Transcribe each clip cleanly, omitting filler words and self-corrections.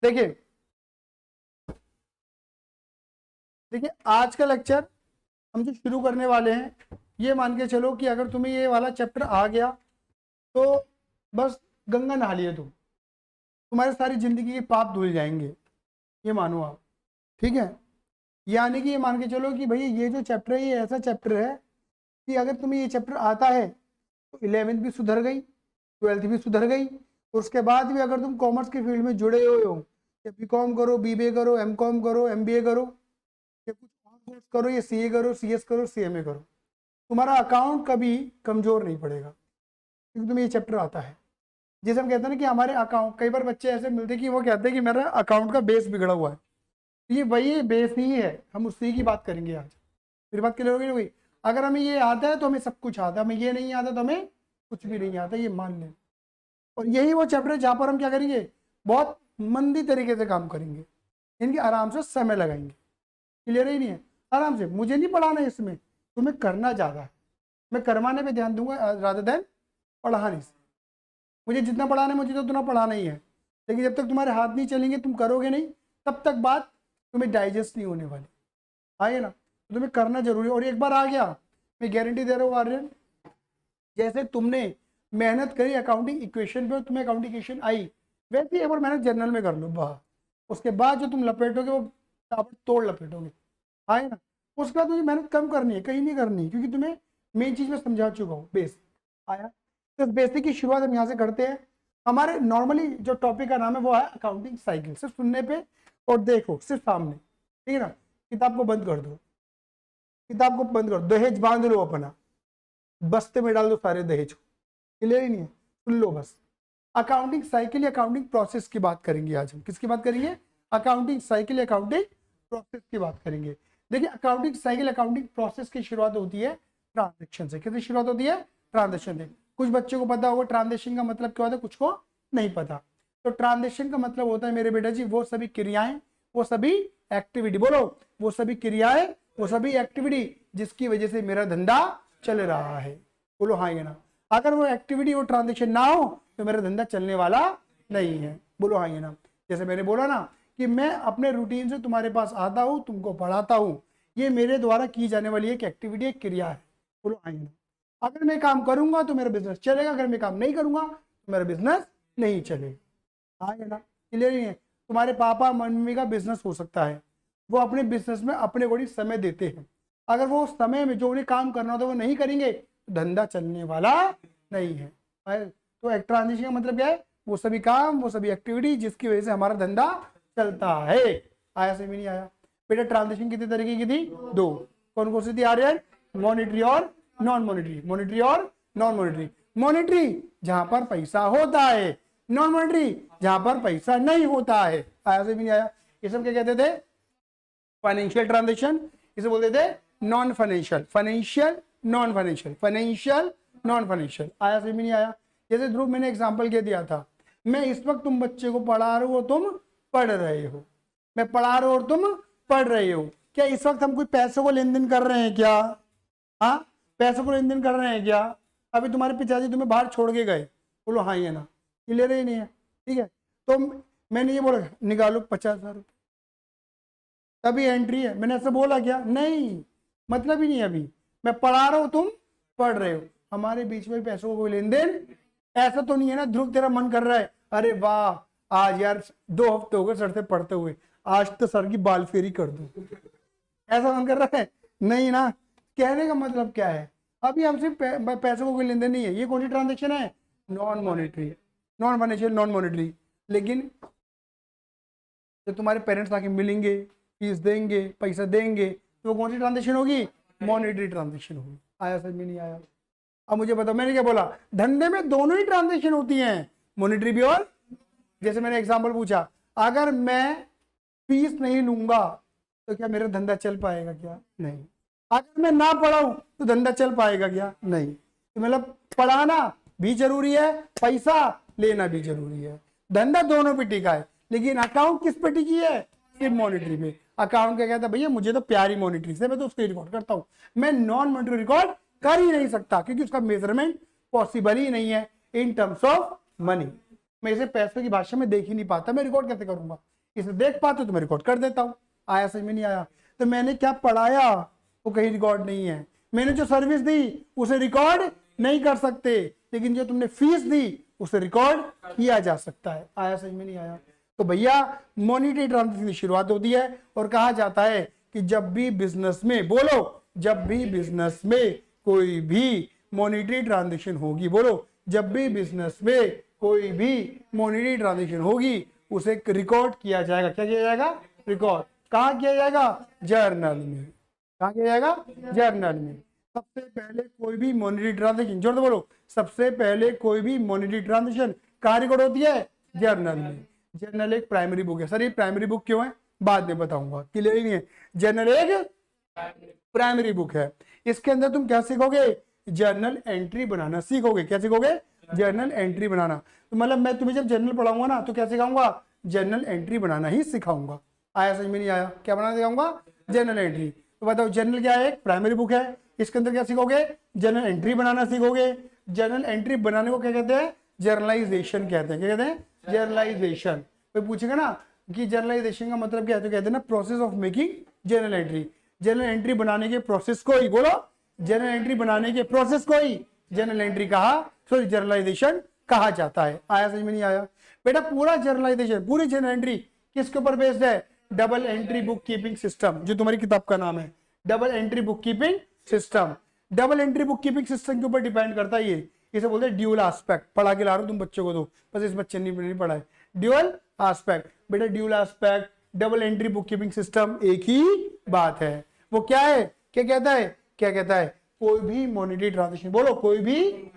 देखिए देखिए आज का लेक्चर हम जो शुरू करने वाले हैं, ये मान के चलो कि अगर तुम्हें ये वाला चैप्टर आ गया तो बस गंगा नहा लिए तुम्हारी सारी जिंदगी के पाप धुल जाएंगे, ये मानो आप। ठीक है, यानी कि ये मान के चलो कि भाई ये जो चैप्टर है ये ऐसा चैप्टर है कि अगर तुम्हें ये चैप्टर आता है तो 11वीं भी सुधर गई, 12वीं भी सुधर गई। उसके बाद भी अगर तुम कॉमर्स के फील्ड में जुड़े हुए हो, या बीकॉम करो, बीबीए करो, एमकॉम करो, एमबीए करो, या कुछ और कोर्स करो, या सीए करो, सीएस करो, सीएमए करो, तुम्हारा अकाउंट कभी कमजोर नहीं पड़ेगा क्योंकि तुम्हें ये चैप्टर आता है। जैसे हम कहते हैं ना कि हमारे अकाउंट, कई बार बच्चे ऐसे मिलते हैं कि वो कहते हैं कि मेरा अकाउंट का बेस बिगड़ा हुआ है, ये वही बेस ही है, हम उसी की बात करेंगे आज। मेरी बात क्लियर होगी ना भाई? अगर हमें ये आता है तो हमें सब कुछ आता है, हमें ये नहीं आता तो हमें कुछ भी नहीं आता, ये मान लें। और यही वो चैप्टर है जहाँ पर हम क्या करेंगे, बहुत मंदी तरीके से काम करेंगे, इनके आराम से समय लगाएंगे। क्लियर ही नहीं है? आराम से, मुझे नहीं पढ़ाना है इसमें, तुम्हें करना ज़्यादा है, मैं करवाने पे ध्यान दूंगा रादर देन पढ़ाने से। मुझे जितना पढ़ाना है मुझे तो उतना पढ़ाना ही है, लेकिन जब तक तुम्हारे हाथ नहीं चलेंगे, तुम करोगे नहीं, तब तक बात तुम्हें डाइजेस्ट नहीं होने वाली। आइए ना, तो तुम्हें करना जरूरी है। और एक बार आ गया, मैं गारंटी दे रहा हूँ आर्यन, जैसे तुमने मेहनत करी अकाउंटिंग इक्वेशन पे और तुम्हें अकाउंटिंग इक्वेशन आई, वैसे ही एक बार मेहनत जनरल में कर लो, वाह, उसके बाद जो तुम लपेटोगे वो तोड़ लपेटोगे। आए ना, उसके बाद मुझे मेहनत कम करनी है, कहीं नहीं करनी, क्योंकि तुम्हें मेन चीज में समझा चुका हूँ, बेस आया। तो बेसिक की शुरुआत हम यहाँ से करते हैं। हमारे नॉर्मली जो टॉपिक का नाम है वो है अकाउंटिंग साइकिल। सिर्फ सुनने पे और देखो, सिर्फ सामने, ठीक है ना। किताब को बंद कर दो, किताब को बंद कर दो, दहेज बांध लो अपना, बस्ते में डाल दो सारे दहेज को। क्लियर ही नहीं है? सुन लो बस। अकाउंटिंग साइकिल या अकाउंटिंग प्रोसेस की बात करेंगे आज हम। किसकी बात करेंगे? अकाउंटिंग साइकिल या अकाउंटिंग प्रोसेस की बात करेंगे। देखिए, अकाउंटिंग साइकिल अकाउंटिंग प्रोसेस की शुरुआत होती है ट्रांजेक्शन से। किससे शुरुआत होती है? ट्रांजेक्शन से। कुछ बच्चों को पता होगा ट्रांजेक्शन का मतलब क्या होता है, कुछ को नहीं पता। तो ट्रांजेक्शन का मतलब होता है मेरे बेटा जी, वो सभी क्रियाएं, वो सभी एक्टिविटी, बोलो, वो सभी क्रियाएं, वो सभी एक्टिविटी जिसकी वजह से मेरा धंधा चल रहा है। बोलो हाँ या ना। अगर वो एक्टिविटी, वो ट्रांजेक्शन ना हो तो मेरा धंधा चलने वाला नहीं है। बोलो हाँ या ना। जैसे मैंने बोला ना कि मैं अपने रूटीन से तुम्हारे पास आता हूँ, तुमको पढ़ाता हूँ, ये मेरे द्वारा की जाने वाली एक एक्टिविटी, एक क्रिया है। बोलो हाँ या ना। अगर मैं काम करूंगा तो मेरा बिजनेस चलेगा, अगर मैं काम नहीं करूंगा तो मेरा बिजनेस नहीं चलेगा। हाँ या ना? क्लियर ही है? तुम्हारे पापा मम्मी का बिजनेस हो सकता है, वो अपने बिजनेस में अपने को समय देते हैं, अगर वो समय में जो उन्हें काम करना होता है वो नहीं करेंगे तो धंधा चलने वाला नहीं है। तो एक ट्रांजेक्शन का मतलब क्या है? वो सभी काम, वो सभी एक्टिविटी जिसकी वजह से हमारा धंधा चलता है। आया से भी नहीं आया? बेटा ट्रांजेक्शन कितने तरीके की थी? दो। कौन कौन सी थी आर्यन? मॉनिटरी और नॉन मॉनिटरी। मॉनिटरी और नॉन मॉनिटरी। मॉनिटरी जहां पर पैसा होता है, नॉन मॉनिटरी जहां पर पैसा नहीं होता है। आया से भी नहीं आया? ये सब क्या कहते थे? Financial transaction. इसे बोलते थे non financial. Financial, non financial, financial, non financial. आया से भी नहीं आया? जैसे ध्रुव, मैंने एग्जांपल क्या दिया था, मैं इस वक्त तुम बच्चे को पढ़ा रहा हूं और तुम पढ़ रहे हो, मैं पढ़ा रहा हूं और तुम पढ़ रहे हो। क्या इस वक्त हम कोई पैसों को लेन देन कर रहे हैं क्या? हाँ, पैसों को लेन देन कर रहे हैं क्या? अभी तुम्हारे पिताजी तुम्हें बाहर छोड़ के गए, बोलो हाँ ये ना। क्लियर ही नहीं है? ठीक है, तो मैंने ये बोला निकालो 50,000 रुपये, तभी एंट्री है। मैंने ऐसा बोला क्या? नहीं, मतलब ही नहीं। अभी मैं पढ़ा रहा हूं, तुम पढ़ रहे हो, हमारे बीच में पैसों को कोई लेन देन ऐसा तो नहीं है ना। ध्रुव, तेरा मन कर रहा है, अरे वाह आज यार 2 हफ्ते हो गए सर से पढ़ते हुए, आज तो सर की बाल फेरी कर दूं, ऐसा मन कर रहा है? नहीं ना। कहने का मतलब क्या है? अभी हमसे पैसों को कोई लेन देन नहीं है। ये कौन सी ट्रांजेक्शन है? Non monetary, non financial, non monetary. लेकिन जब तुम्हारे पेरेंट्स आके मिलेंगे, फीस देंगे, पैसा देंगे, तो वो कौन सी ट्रांजेक्शन होगी? मॉनिटरी ट्रांजेक्शन होगी। आया समझ में नहीं आया? अब मुझे बताओ, मैंने क्या बोला? धंधे में दोनों ही ट्रांजेक्शन होती हैं, मॉनिटरी भी और, जैसे मैंने एग्जांपल पूछा, अगर मैं फीस नहीं लूंगा तो क्या मेरा धंधा चल पाएगा? क्या नहीं। अगर मैं ना पढ़ाऊं तो धंधा चल पाएगा? क्या नहीं। तो मतलब पढ़ाना भी जरूरी है, पैसा लेना भी जरूरी है, धंधा दोनों पे टिका है। लेकिन अकाउंट किस पे टिकी है? सिर्फ मॉनिटरी पे। अकाउंट क्या कहता है? भैया मुझे तो प्यारी मॉनिटरी से, मैं तो उसको रिकॉर्ड करता हूं, मैं नॉन मॉनिटरी रिकॉर्ड कर ही नहीं सकता, क्योंकि उसका मेजरमेंट पॉसिबल ही नहीं है इन टर्म्स ऑफ मनी। मैं इसे पैसे की भाषा में देख ही नहीं पाता, मैं रिकॉर्ड कैसे करूंगा? इसे देख पाते तो मैं रिकॉर्ड कर देता हूँ। आया समझ में नहीं आया? तो मैंने क्या पढ़ाया वो कहीं रिकॉर्ड नहीं है, मैंने जो सर्विस दी उसे रिकॉर्ड नहीं कर सकते, लेकिन जो तुमने फीस दी उसे रिकॉर्ड किया जा सकता है। आया समझ में नहीं आया? तो भैया मॉनेटरी ट्रांजैक्शन की शुरुआत होती है और कहा जाता है कि जब भी बिजनेस में, बोलो, जब भी बिजनेस में कोई भी मॉनेटरी ट्रांजैक्शन होगी, बोलो, जब भी बिजनेस में कोई भी मॉनेटरी ट्रांजैक्शन होगी उसे रिकॉर्ड किया जाएगा। क्या किया जाएगा? रिकॉर्ड। कहाँ किया जाएगा? जर्नल में। कहाँ किया जाएगा? जर्नल में। सबसे पहले कोई भी मॉनेटरी ट्रांजैक्शन, जोर से बोलो, सबसे पहले कोई भी मॉनेटरी ट्रांजैक्शन कहाँ रिकॉर्ड होती है? जर्नल में। जर्नल एक प्राइमरी बुक है। सर ये प्राइमरी बुक क्यों है? बाद में बताऊंगा, क्लियर ही नहीं है। जर्नल एक प्राइमरी बुक है, इसके अंदर तुम क्या सीखोगे? जर्नल एंट्री बनाना सीखोगे। क्या सीखोगे? जर्नल एंट्री बनाना। तो मतलब मैं तुम्हें जब जर्नल पढ़ाऊंगा ना तो क्या सिखाऊंगा? जर्नल एंट्री बनाना ही सिखाऊंगा। आया समझ में नहीं आया? क्या बनाना सिखाऊंगा? Journal entry. तो बताओ जर्नल क्या है? एक प्राइमरी बुक है, इसके अंदर क्या सीखोगे? जर्नल एंट्री बनाना सीखोगे। जर्नल एंट्री बनाने को क्या कहते हैं? जर्नलाइजेशन कहते हैं। क्या कहते हैं? जर्नलाइजेशन। कोई पूछेगा ना कि जर्नलाइजेशन का मतलब क्या है, तो कहते हैं ना process of making journal entry. Journal entry बनाने के प्रोसेस को ही, बोलो, जर्नल एंट्री बनाने के प्रोसेस को ही जर्नल एंट्री कहा, सॉरी जर्नलाइजेशन कहा जाता है। आया समझ में नहीं आया? बेटा पूरा जर्नलाइजेशन, पूरी जर्नल एंट्री किसके ऊपर बेस्ड है? Double entry book keeping system, जो तुम्हारी किताब का नाम है, double entry book keeping system. Double entry book keeping system के ऊपर डिपेंड करता है ये। इसे बोलते हैं ड्यूअल एस्पेक्ट। पढ़ा के ला रहा हूं तुम बच्चों को, तो बस इस बच्चे ने नहीं पढ़ा है। ड्यूअल एस्पेक्ट, बेटा dual aspect, double entry book keeping system एक ही बात है। वो क्या है? क्या कहता है? क्या कहता है? कोई भी मॉनेटरी ट्रांजैक्शन, बोलो, कोई भी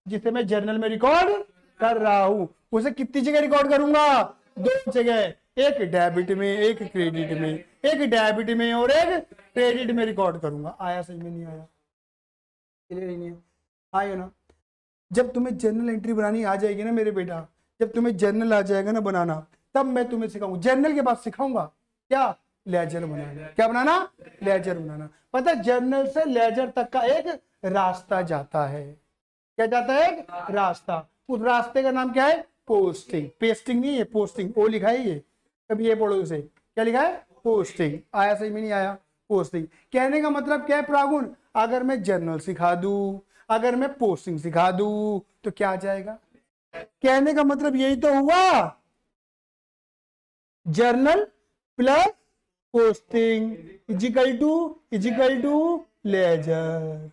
जिसे मैं जर्नल में रिकॉर्ड कर रहा हूं उसे कितनी जगह रिकॉर्ड करूंगा? 2 जगह, एक डेबिट में एक क्रेडिट में, एक डेबिट में और एक क्रेडिट में रिकॉर्ड करूंगा। आया समझ में नहीं आया? क्लियर ही नहीं है? आया ना? जब तुम्हें जर्नल एंट्री बनानी आ जाएगी ना मेरे बेटा, जब तुम्हें जर्नल आ जाएगा ना बनाना, तब मैं तुम्हें सिखाऊंगा। जर्नल के बाद सिखाऊंगा क्या? लेजर बनाना। क्या बनाना? लेजर बनाना। पता है जर्नल से लेजर तक का एक रास्ता जाता है। क्या जाता है? एक रास्ता। उस रास्ते का नाम क्या है? पोस्टिंग। पेस्टिंग नहीं है, पोस्टिंग। ओ लिखा है ये, कभी ये पढ़ो इसे। क्या लिखा है? पोस्टिंग। आया सही में नहीं आया? पोस्टिंग। कहने का मतलब क्या है प्रागुण? अगर मैं जर्नल सिखा दूं, अगर मैं पोस्टिंग सिखा दूं तो क्या आ जाएगा? कहने का मतलब यही तो हुआ, journal plus posting is equal to ledger.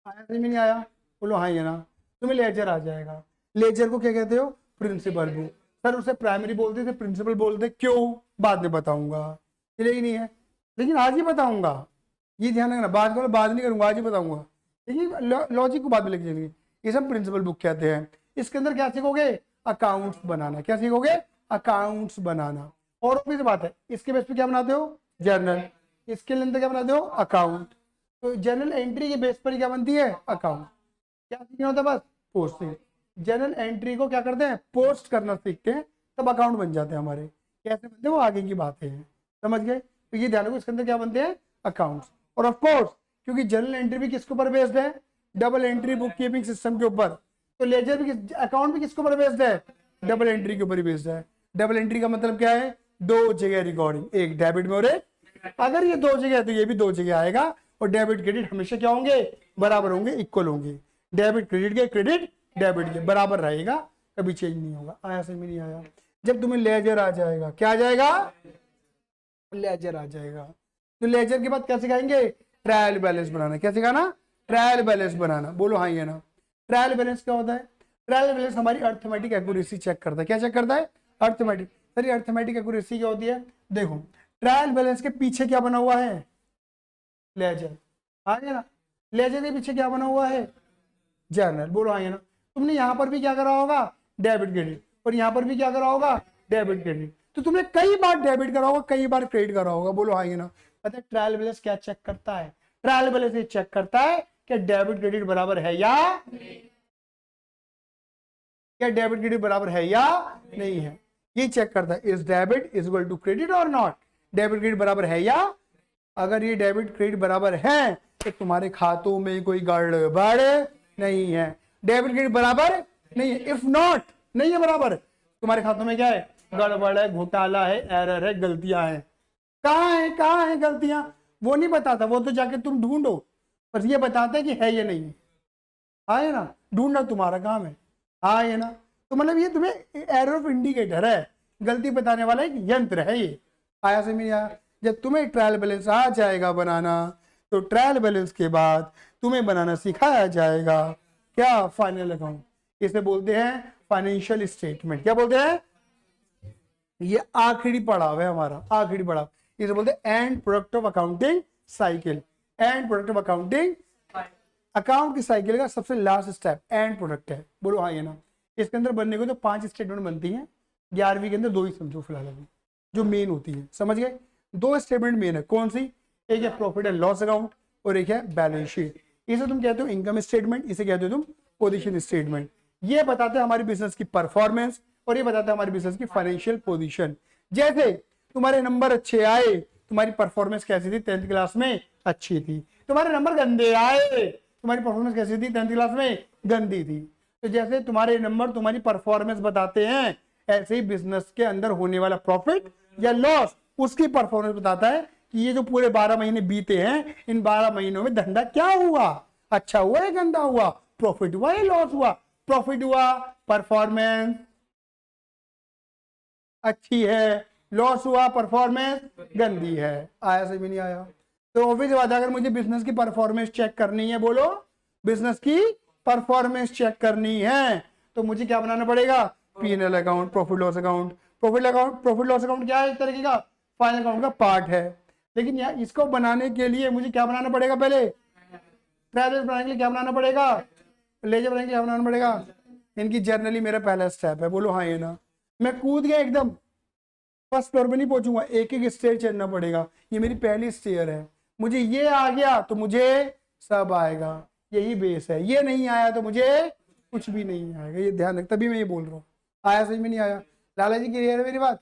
आया समझ में नहीं आया? बोलो हाँ, ये ना तुम्हें लेजर आ जाएगा। लेजर को क्या कहते हो? Principal book. सर उसे प्राइमरी बोलते थे, प्रिंसिपल बोलते, क्यों? बाद में बताऊंगा, चलिए ही नहीं है, लेकिन आज ही बताऊंगा। ये ध्यान रखना, बाद नहीं करूंगा, आज ही बताऊंगा। लेकिन लॉजिक को बाद में लेके चलेंगे। ये सब प्रिंसिपल बुक कहते हैं। इसके अंदर क्या सीखोगे? अकाउंट्स बनाना। क्या सीखोगे? अकाउंट्स बनाना। और भी बात है, इसके बेस पे क्या बनाते हो? जर्नल। इसके अंदर क्या बनाते हो? अकाउंट। तो जर्नल एंट्री के बेस पर क्या बनती है? अकाउंट। क्या सीखना होता है? बस पोस्टिंग। जर्नल एंट्री को क्या करते हैं? पोस्ट करना सीखते हैं, तब अकाउंट बन जाते हैं हमारे। कैसे बनते हैं वो आगे की बातें हैं, समझ गए? तो ये ध्यान रखो, इसके अंदर क्या बनते हैं? अकाउंट्स। और ऑफ कोर्स क्योंकि जर्नल एंट्री भी किसके ऊपर बेस्ड है? Double entry book keeping system के ऊपर, तो लेजर भी, अकाउंट भी किसके ऊपर बेस्ड है? डबल एंट्री के ऊपर ही बेस्ड है। डबल एंट्री का मतलब क्या है? 2 जगह रिकॉर्डिंग, एक डेबिट में और एक, अगर ये 2 जगह है तो ये भी 2 जगह आएगा। और डेबिट क्रेडिट हमेशा क्या होंगे? बराबर होंगे, इक्वल होंगे। डेबिट क्रेडिट के, क्रेडिट डेबिट के बराबर रहेगा, कभी चेंज नहीं होगा। आया समझ में नहीं आया? जब तुम्हें लेजर आ जाएगा, क्या आ जाएगा? लेजर आ जाएगा। तो लेजर के बाद क्या सिखाएंगे? ट्रायल बैलेंस बनाना। क्या सिखाना? ट्रायल बैलेंस बनाना। बोलो हाँ, ये ना। ट्रायल बैलेंस क्या होता है? ट्रायल बैलेंस हमारी अर्थमेटिक एक्यूरेसी चेक करता है। क्या चेक करता है? अर्थमेटिक। सर अर्थमेटिक एक्यूरेसी क्या होती है? देखो, ट्रायल बैलेंस के पीछे क्या बना हुआ है? लेजर। आ गया ना? लेजर के पीछे क्या बना हुआ है? जर्नल। बोलो हाँ, ये ना। तुमने यहाँ पर भी क्या करा होगा? Debit credit. और यहाँ पर भी क्या करा होगा? Debit credit. तो तुमने कई बार डेबिट करा होगा, कई बार क्रेडिट करा होगा। बोलो हाँ, ये ना। पता है ट्रायल बैलेंस क्या चेक करता है? ट्रायल बैलेंस ये चेक करता है कि डेबिट क्रेडिट बराबर है या क्या, डेबिट क्रेडिट बराबर है या नहीं है, ये चेक करता है। Is debit is equal to credit और नॉट? डेबिट क्रेडिट बराबर है या? अगर ये डेबिट क्रेडिट बराबर है तो तुम्हारे खातों में कोई गड़बड़ नहीं है। डेबिट क्रेडिट बराबर नहीं है, इफ नॉट नहीं है बराबर, तुम्हारे खातों में क्या है, गड़बड़ है, घोटाला है, एरर है, गलतियां हैं। कहाँ है गलतियां, वो नहीं बताता, वो तो जाके तुम ढूंढो, बस ये बताते हैं कि है या नहीं है। हाँ है ना, ढूंढना तुम्हारा काम है। हाँ है ना, तो मतलब ये तुम्हें एरर ऑफ इंडिकेटर है, गलती बताने वाला एक यंत्र है ये। आया से नहीं आया, जब तुम्हें ट्रायल बैलेंस आ जाएगा बनाना, तो ट्रायल बैलेंस के बाद तुम्हें बनाना सिखाया जाएगा क्या, फाइनल अकाउंट। इसे बोलते हैं फाइनेंशियल स्टेटमेंट। क्या बोलते हैं, ये आखिरी पड़ाव है हमारा, आखिरी पड़ाव। इसे बोलते हैं and product of accounting cycle. And product of accounting, account की साइकिल का सबसे लास्ट स्टेप एंड प्रोडक्ट है। बोलो हाँ ये ना, इसके अंदर बनने को तो 5 स्टेटमेंट बनती हैं, 11वीं के अंदर 2 ही समझो फिलहाल अभी जो मेन होती है, समझ गए। 2 स्टेटमेंट मेन है, कौन सी, एक है प्रॉफिट एंड लॉस अकाउंट और एक है बैलेंस शीट। इसे तुम कहते हो इनकम स्टेटमेंट, इसे कहते हो तुम पोजीशन स्टेटमेंट। ये बताते हैं हमारी बिजनेस की परफॉर्मेंस और ये बताता है हमारी बिजनेस की फाइनेंशियल पोजीशन। जैसे तुम्हारे नंबर अच्छे आए, तुम्हारी परफॉर्मेंस कैसी थी 10th क्लास में, अच्छी थी। तुम्हारे नंबर गंदे आए, तुम्हारी परफॉर्मेंस कैसी थी 10th क्लास में, गंदी थी। तो जैसे तुम्हारे नंबर तुम्हारी परफॉर्मेंस बताते हैं, ऐसे ही बिजनेस के अंदर होने वाला प्रॉफिट या लॉस उसकी परफॉर्मेंस बताता है कि ये जो पूरे 12 महीने बीते हैं, इन 12 महीनों में धंधा क्या हुआ, अच्छा हुआ या गंदा हुआ, प्रॉफिट हुआ या लॉस हुआ। प्रॉफिट हुआ, परफॉर्मेंस अच्छी है, लॉस हुआ, परफॉर्मेंस गंदी है। आया से भी नहीं आया, तो ऑब्वियस बात है, अगर मुझे बिजनेस की परफॉर्मेंस चेक करनी है, बोलो बिजनेस की परफॉर्मेंस चेक करनी है, तो मुझे क्या बनाना पड़ेगा, P&L account, profit loss account. Profit loss account क्या है, एक तरीके का फाइनल अकाउंट का पार्ट है। लेकिन यार इसको बनाने के लिए मुझे क्या बनाना पड़ेगा, पहले ट्रायल बनाने के लिए क्या बनाना पड़ेगा, लेजर बनाने के लिए क्या बनाना पड़ेगा। इनकी जर्नली मेरा पहला स्टेप है, बोलो हाँ ये ना। मैं कूद गया एकदम, फर्स्ट फ्लोर पे नहीं पहुंचूंगा, एक एक स्टेयर चढ़ना पड़ेगा, ये मेरी पहली स्टेयर है। मुझे ये आ गया तो मुझे सब आएगा, यही बेस है। ये नहीं आया तो मुझे कुछ भी नहीं आएगा, ये ध्यान रख, तभी मैं ये बोल रहा हूँ। आया समझ में नहीं आया, लाला जी क्लियर है मेरी बात।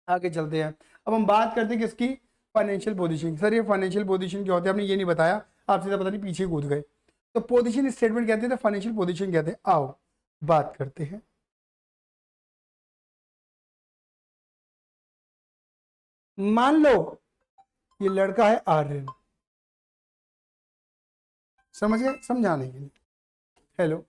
आगे चलते हैं, अब हम बात करते हैं किसकी, फाइनेंशियल पोजीशन। सर ये फाइनेंशियल पोजीशन क्या होता है, आपने ये नहीं बताया, आप सीधा पता नहीं पीछे कूद गए। तो पोजीशन स्टेटमेंट कहते हैं तो फाइनेंशियल पोजीशन कहते हैं। आओ बात करते हैं। मान लो ये लड़का है आर्यन, समझ गए, समझाने के लिए। हेलो,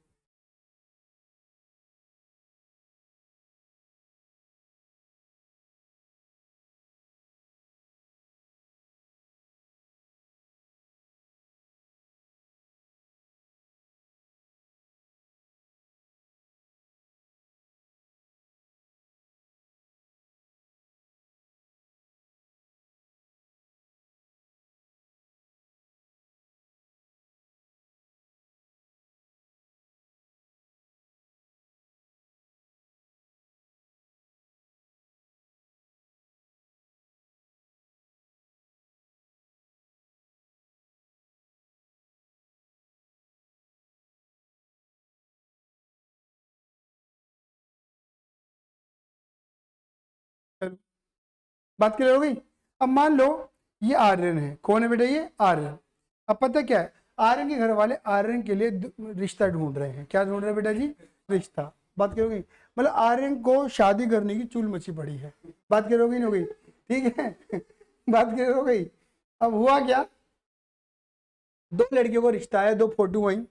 हेलो, बात क्लियर हो गई। अब मान लो ये आर्यन है, कौन है बेटा, ये आर्यन। अब पता क्या है, आर्यन के घर वाले आर्यन के लिए रिश्ता ढूंढ रहे हैं। क्या ढूंढ रहे हैं बेटा जी, रिश्ता। बात क्लियर हो गई, मतलब आर्यन को शादी करने की चूल मची पड़ी है। बात क्लियर हो गई, नहीं हो गई, ठीक है बात क्लियर हो गई। अब हुआ क्या, 2 लड़कियों को रिश्ता है, 2 फोटो वहीं,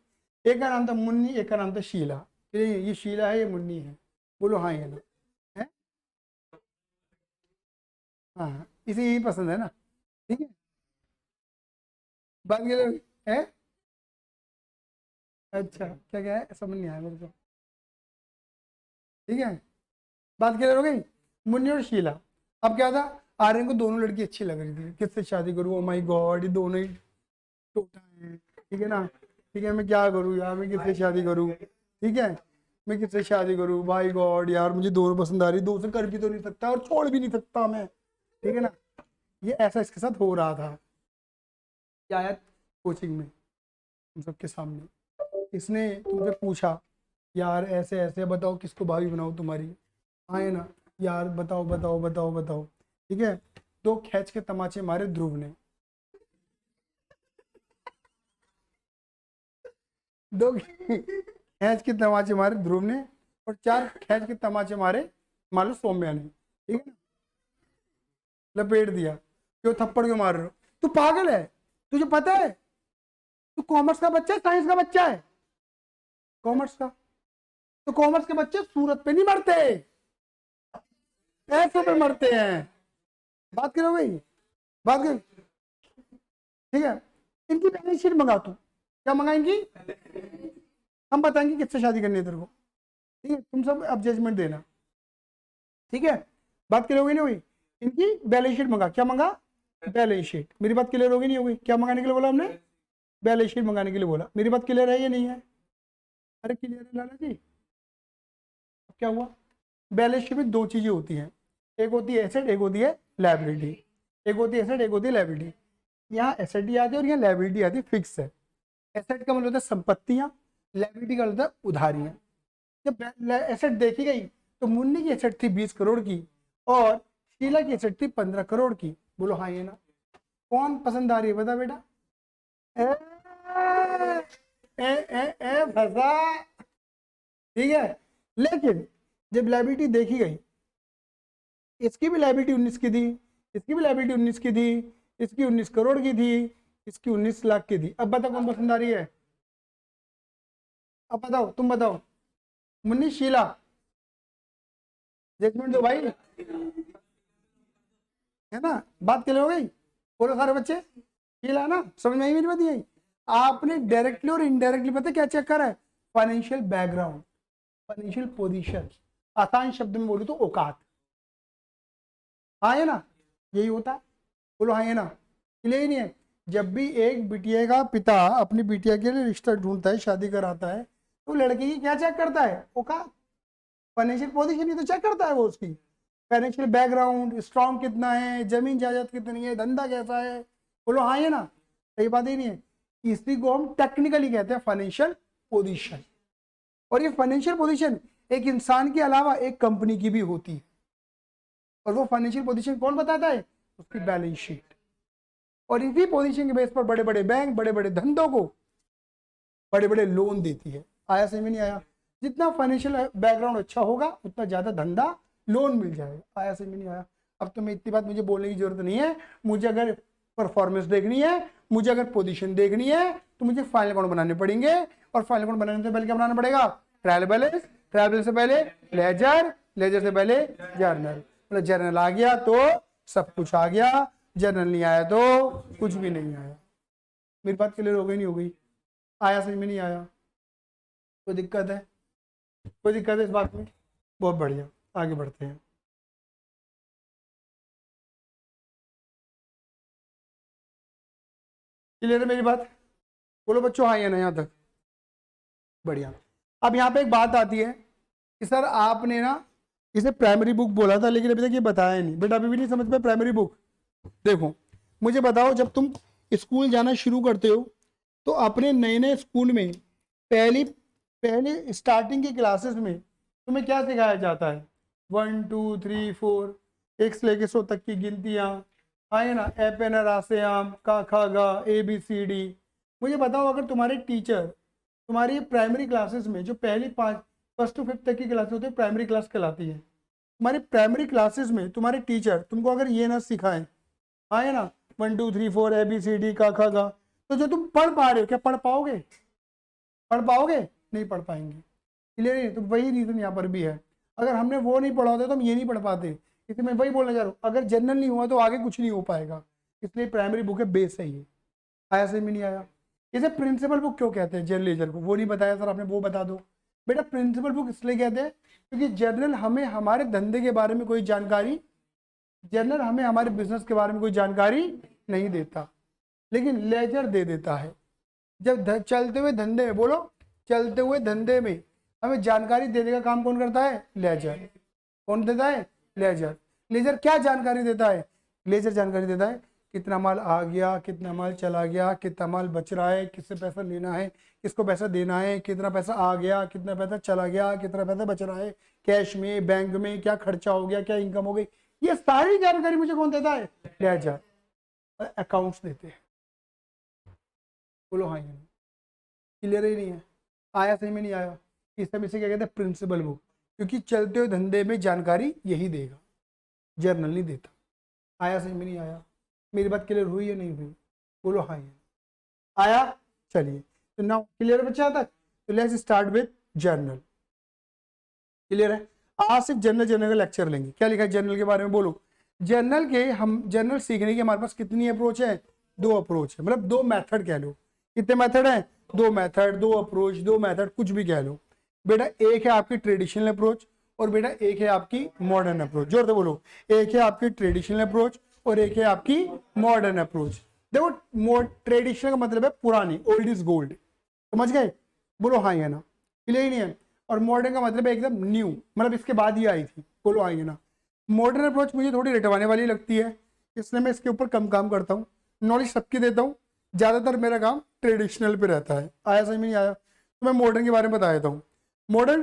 एक का नाम था मुन्नी, एक का नाम था शीला। ये शीला है, ये मुन्नी है, बोलो हाँ ये ना है। हाँ इसे यही पसंद है ना, ठीक है। बात कर है, अच्छा क्या क्या है समझ नहीं आया मेरे को, ठीक है। बात क्लियर हो गई, मुन्नी और शीला। अब क्या था, आर्यन को दोनों लड़की अच्छी लग रही थी, किससे शादी करूँ, ओ माय गॉड ये दोनों ही टोटा है, ठीक है ना। ठीक है, मैं क्या करूँ यार, मैं किससे शादी करूँ, ठीक है, मैं किससे शादी करूँ, भाई गॉड यार मुझे दोनों पसंद आ रही, दो से कर भी तो नहीं सकता और छोड़ भी नहीं सकता मैं, ठीक है ना। ये ऐसा इसके साथ हो रहा था। क्या आया कोचिंग में हम सबके सामने, इसने तुमसे पूछा यार ऐसे ऐसे बताओ किसको भाभी बनाओ तुम्हारी, आए ना यार बताओ बताओ बताओ बताओ, ठीक है। तो खींच के तमाचे मारे ध्रुव ने, दो खींच के तमाचे मारे ध्रुव ने और 4 खींच के तमाचे मारे मान लो सौम्या ने, ठीक है ना, लपेट दिया। क्यों थप्पड़ क्यों मार रहे हो? तू पागल है, तुझे पता है तू कॉमर्स का बच्चा है साइंस का बच्चा है? कॉमर्स का। तो कॉमर्स के बच्चे सूरत पे नहीं मरते, पैसों पे मरते हैं। बात करो भाई, बात कर, ठीक है। इनकी बैलेंस शीट मंगा तू, क्या मंगाएंगी? हम बताएंगे किससे शादी करनी है तेरे को, ठीक है? तुम सब अब जजमेंट देना, ठीक है? बात क्लियर होगी नहीं हुई? इनकी बैलेंस शीट मंगा, क्या मंगा? Balance sheet. मेरी बात क्लियर होगी नहीं होगी? क्या मंगाने के लिए बोला हमने? बैलेंस शीट मंगाने के लिए बोला। मेरी बात क्लियर है या नहीं है? अरे क्लियर है लाला जी। क्या हुआ? बैलेंस शीट में 2 चीजें होती हैं, एक होती है एसेट, एक होती है लायबिलिटी। एक होती है एसेट, एक होती है लायबिलिटी। यहाँ एसेट आती है और यहाँ लायबिलिटी आती है, फिक्स है। एसेट का मतलब होता है संपत्तियां, लायबिलिटी का मतलब है उधारियां। जब एसेट देखी गई तो मुन्नी की एसेट थी 20 करोड़ की और शीला की एसेट थी 15 करोड़ की। बोलो हाँ ये ना? कौन पसंद आ रही है बता बेटा? ए, ए, ए, ए, फंसा, ठीक है। लेकिन जब लायबिलिटी देखी गई, इसकी भी लायबिलिटी 19 की थी, इसकी भी लायबिलिटी 19 की थी, इसकी 19 करोड़ की थी, इसकी 19 लाख की थी। अब बताओ कौन पसंद आ रही है? अब बताओ, तुम बताओ। मुन्नी शीला, जजमेंट दो भाई, है ना? बात क्लियर हो गई? बोलो सारे बच्चे, शीला ना? समझ में आई मेरी बात? यही आपने डायरेक्टली और इनडायरेक्टली पता क्या चेक करा है? फाइनेंशियल बैकग्राउंड, फाइनेंशियल पोजीशन, आसान शब्द में बोलूं तो औकात। हाँ है ना? यही होता है। बोलो हाँ है ना? क्लियर ही नहीं है? जब भी एक बिटिया का पिता अपनी बिटिया के लिए रिश्ता ढूंढता है, शादी कराता है, तो लड़की की क्या चेक करता है? औकात, फाइनेंशियल पोजीशन ही तो चेक करता है वो, उसकी फाइनेंशियल बैकग्राउंड स्ट्रॉन्ग कितना है, जमीन जायदाद कितनी है, धंधा कैसा है। बोलो हाँ है ना? सही बात ही नहीं है? इसी को हम टेक्निकली कहते हैं फाइनेंशियल पोजीशन। और ये फाइनेंशियल पोजीशन एक इंसान के अलावा एक कंपनी की भी होती है, और वो फाइनेंशियल पोजीशन कौन बताता है? उसकी बैलेंस शीट। और इसी पोजीशन के बेस पर बड़े बड़े बैंक बड़े बड़े धंधों को बड़े बड़े लोन देती है। आया समझ में नहीं आया? जितना फाइनेंशियल बैकग्राउंड अच्छा होगा उतना ज्यादा धंधा लोन मिल जाएगा। आया समझ में नहीं आया? अब तो मैं इतनी बात मुझे बोलने की जरूरत नहीं है। मुझे अगर परफॉर्मेंस देखनी है, मुझे अगर पोजीशन देखनी है, तो मुझे फाइनल अकाउंट बनाने पड़ेंगे। और फाइनल अकाउंट बनाने से पहले क्या बनाना पड़ेगा? ट्रायल बैलेंस, ट्रायल बैलेंस से पहले लेजर, लेजर से पहले जर्नल। मतलब जर्नल आ गया तो सब कुछ आ गया, जर्नल नहीं आया तो कुछ भी नहीं आया। मेरी बात क्लियर हो गई नहीं हो गई? आया समझ में नहीं आया? कोई दिक्कत है? कोई दिक्कत है इस बात में? बहुत बढ़िया, आगे बढ़ते हैं। क्लियर है मेरी बात? बोलो बच्चों हाँ या ना यहाँ तक? बढ़िया। अब यहाँ पे एक बात आती है कि सर आपने ना इसे प्राइमरी बुक बोला था, लेकिन अभी तक ये बताया नहीं। बेटा अभी भी नहीं समझ में प्राइमरी बुक? देखो मुझे बताओ, जब तुम स्कूल जाना शुरू करते हो तो अपने नए नए स्कूल में पहली पहले स्टार्टिंग की क्लासेस में तुम्हें क्या सिखाया जाता है? 1 2 3 4, 1 से लेके 100 तक की गिनतियाँ, आए ना? ए पे न रा से आम, का खा गा, ABCD। मुझे बताओ, अगर तुम्हारे टीचर तुम्हारी प्राइमरी क्लासेस में जो पहली 5 फर्स्ट टू 5th तक की क्लास होती है प्राइमरी क्लास कहलाती है, तुम्हारी प्राइमरी क्लासेस में तुम्हारे टीचर तुमको अगर ये ना सिखाएं, आए ना, 1 2 3 4 ABCD का खा गा, तो जो तुम पढ़ पा रहे हो क्या पढ़ पाओगे? पढ़ पाओगे? नहीं पढ़ पाएंगे। क्लियर है? तो वही रीजन यहाँ पर भी है। अगर हमने वो नहीं पढ़ा होता तो हम ये नहीं पढ़ पाते। इसलिए मैं वही बोलना चाह रहा हूँ, अगर जनरल नहीं हुआ तो आगे कुछ नहीं हो पाएगा। इसलिए प्राइमरी बुक है, बेस है ये। आया से में नहीं आया? इसे प्रिंसिपल बुक क्यों कहते हैं? जनरल लेजर को वो नहीं बताया सर आपने, वो बता दो। बेटा प्रिंसिपल बुक इसलिए कहते हैं क्योंकि जनरल हमें हमारे धंधे के बारे में कोई जानकारी, जनरल हमें हमारे बिजनेस के बारे में कोई जानकारी नहीं देता, लेकिन लेजर दे देता है। जब चलते हुए धंधे में, बोलो चलते हुए धंधे में हमें जानकारी देने का काम कौन करता है? लेजर। कौन देता है? लेजर। लेजर क्या जानकारी देता है? लेजर जानकारी देता है कितना माल आ गया, कितना माल चला गया, कितना माल बच रहा है, किससे पैसा लेना है, किसको पैसा देना है, कितना पैसा आ गया, कितना पैसा चला गया, कितना पैसा बच रहा है, कैश में, बैंक में क्या खर्चा हो गया, क्या इनकम हो गई, ये सारी जानकारी मुझे कौन देता है? लेजर। अकाउंट्स देते हैं। बोलो हाँ, क्लियर ही नहीं है? आया सही में नहीं आया? इस सब इसे क्या कहते हैं, प्रिंसिपल बुक, क्योंकि चलते हुए धंधे में जानकारी यही देगा, जर्नल नहीं देता। आया समझ में नहीं आया? मेरी बात क्लियर हुई या नहीं हुई? बोलो हाँ या आया। चलिए तो नाउ क्लियर बच्चा तक? तो let's start with journal. Clear है? आज सिर्फ जनरल का लेक्चर लेंगे। क्या लिखा है जर्नल के बारे में बोलो। जर्नल के हम जर्नल सीखने की हमारे पास कितनी अप्रोच है? 2 अप्रोच है, मतलब 2 मेथड कह लो। कितने मेथड है? 2 मेथड, 2 अप्रोच, 2 मेथड, कुछ भी कह लो बेटा। एक है आपकी ट्रेडिशनल अप्रोच और बेटा एक है आपकी मॉडर्न अप्रोच। जोर से बोलो, एक है आपकी ट्रेडिशनल अप्रोच और एक है आपकी मॉडर्न अप्रोच। देखो ट्रेडिशनल का मतलब है पुरानी, ओल्ड इज गोल्ड, समझ गए? बोलो हाँ या ना? क्लियर ही नहीं है? और मॉडर्न का मतलब है एकदम न्यू, मतलब इसके बाद ही आई थी। बोलो हाँ या ना? मॉडर्न अप्रोच मुझे थोड़ी रटवाने वाली लगती है, इसलिए मैं इसके ऊपर कम काम करता हूँ, नॉलेज सबकी देता हूँ, ज्यादातर मेरा काम ट्रेडिशनल पे रहता है। आया समझ में नहीं आया? तो मैं मॉडर्न के बारे में बता देता हूँ। मॉडर्न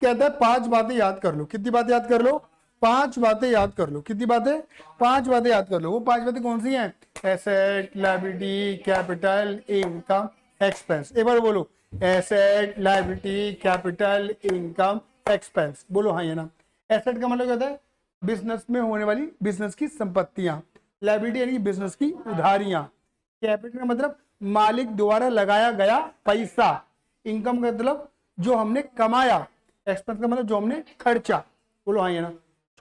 कहता है 5 बातें याद कर लो। कितनी बातें याद कर लो? 5 बातें याद कर लो। कितनी बातें? 5 बातें याद कर लो। वो 5 बातें कौन सी हैं? Asset, liability, capital, income, expense. एक बार बोलो, asset, liability, capital, income, expense. बोलो हाँ या ना? एसेट का मतलब क्या होता है? बिजनेस में होने वाली बिजनेस की संपत्तियां। लायबिलिटी यानी बिजनेस की उधारियां। कैपिटल का मतलब मालिक द्वारा लगाया गया पैसा। इनकम का मतलब जो हमने कमाया। एक्सपेंस का मतलब जो हमने खर्चा। बोलो हाँ या ना?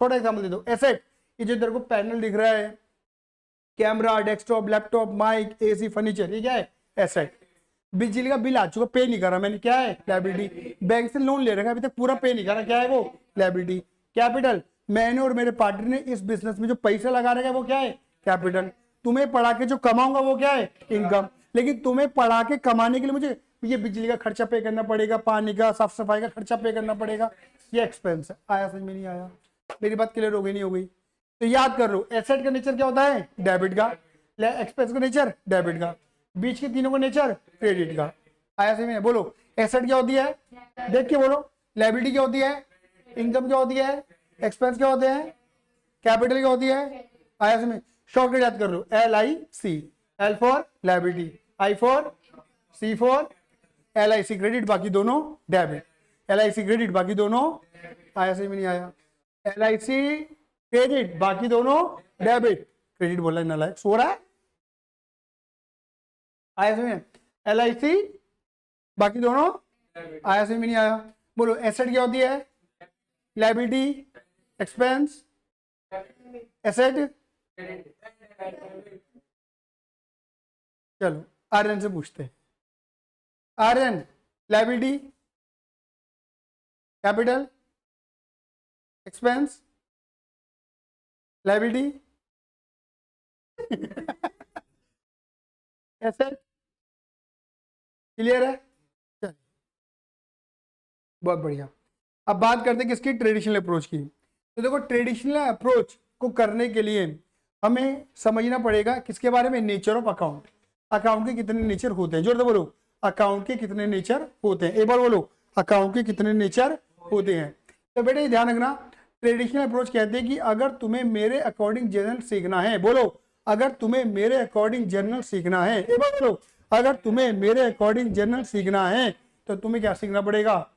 छोटा एग्जाम्पल दे दो। एसेट, ये जो तेरे को पैनल दिख रहा है, camera, desktop, laptop, mic, AC, furniture, ये क्या है? एसेट। बिजली का बिल आ चुका, पे नहीं करा मैंने, क्या है? लायबिलिटी। बैंक से लोन ले रखा, अभी तक पूरा पे नहीं करा, क्या है वो? लायबिलिटी। कैपिटल, मैंने और मेरे पार्टनर ने इस बिजनेस में जो पैसा लगा रखा है वो क्या है? कैपिटल। तुम्हें पढ़ा के जो कमाऊंगा वो क्या है? इनकम। लेकिन तुम्हें पढ़ा के कमाने के लिए मुझे ये बिजली का खर्चा पे करना पड़ेगा, पानी का, साफ सफाई का खर्चा पे करना पड़ेगा, ये एक्सपेंस है। आया समझ में नहीं आया? मेरी बात क्लियर हो गई नहीं हो गई? तो याद कर लो, एसेट का नेचर क्या होता है? डेबिट का। एक्सपेंस का नेचर डेबिट का। बीच के तीनों का नेचर क्रेडिट का। आया समझ में? बोलो, एसेट क्या होती है? देख के बोलो। लायबिलिटी क्या होती है? इनकम क्या होती है? एक्सपेंस क्या होते हैं? कैपिटल क्या होती है? आया समझ में? शॉर्टकट याद कर लो, LIC। L for liability, I for, C for LIC credit, बाकी दोनों डेबिट। LIC क्रेडिट, बाकी दोनों। आया समझ में नहीं आया? LIC क्रेडिट, बाकी दोनों डेबिट। क्रेडिट बोला है नालायक, सो रहा है। आया समझ में? LIC बाकी दोनों। आया समझ में नहीं आया? बोलो, एसेट क्या होती है? Liability, expense, asset. चलो आर्यन से पूछते हैं। Aryan, liability, capital, expense, liability, asset. Clear है? चलिए, बहुत बढ़िया। अब बात करते हैं किसकी? ट्रेडिशनल अप्रोच की। तो देखो, ट्रेडिशनल अप्रोच को करने के लिए हमें समझना पड़ेगा किसके बारे में? Nature of account. अकाउंट के कितने नेचर होते हैं? जोर से बोलो, अकाउंट के कितने नेचर होते हैं? एक बार बोलो, अकाउंट के कितने नेचर होते हैं? तो बेटे ये ध्यान रखना, ट्रेडिशनल अप्रोच कहते हैं कि अगर तुम्हें मेरे अकॉर्डिंग जर्नल सीखना है, बोलो, अगर तुम्हें मेरे अकॉर्डिंग जर्नल सीखना है, एक बार बोलो, अगर तुम्हें मेरे अकॉर्डिंग जर्नल सीखना है तो तुम्हें क्या सीखना पड़ेगा?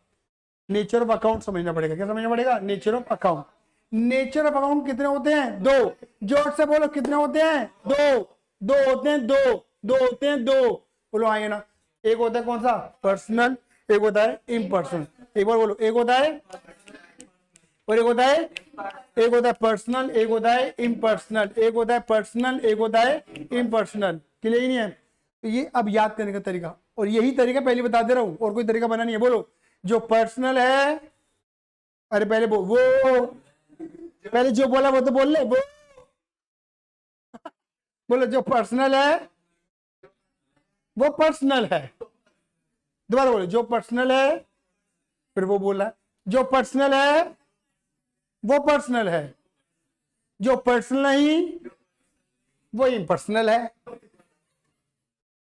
नेचर ऑफ अकाउंट समझना पड़ेगा। क्या समझना पड़ेगा? Nature of account. Nature of account कितने होते हैं? 2। जोर से बोलो, कितने होते हैं? 2। 2 होते हैं, 2। 2 होते हैं, 2। बोलो आइए ना? एक होता है कौन सा? पर्सनल, एक होता है इम्पर्सनल। एक बार बोलो, एक होता है और एक होता है, एक होता है पर्सनल, एक होता है इम्पर्सनल। एक होता है पर्सनल, एक होता है इम्पर्सनल। क्लियर ही नहीं है? तो ये अब याद करने का तरीका, और यही तरीका पहले बता दे रहा हूं, और कोई तरीका बना नहीं है। बोलो, जो पर्सनल है, अरे पहले वो पहले जो बोला वो तो बोल ले, बोलो, जो पर्सनल है वो पर्सनल है। दोबारा बोलो, जो पर्सनल है, फिर वो बोला, जो पर्सनल है वो पर्सनल है, जो पर्सनल नहीं वो इम्पर्सनल है।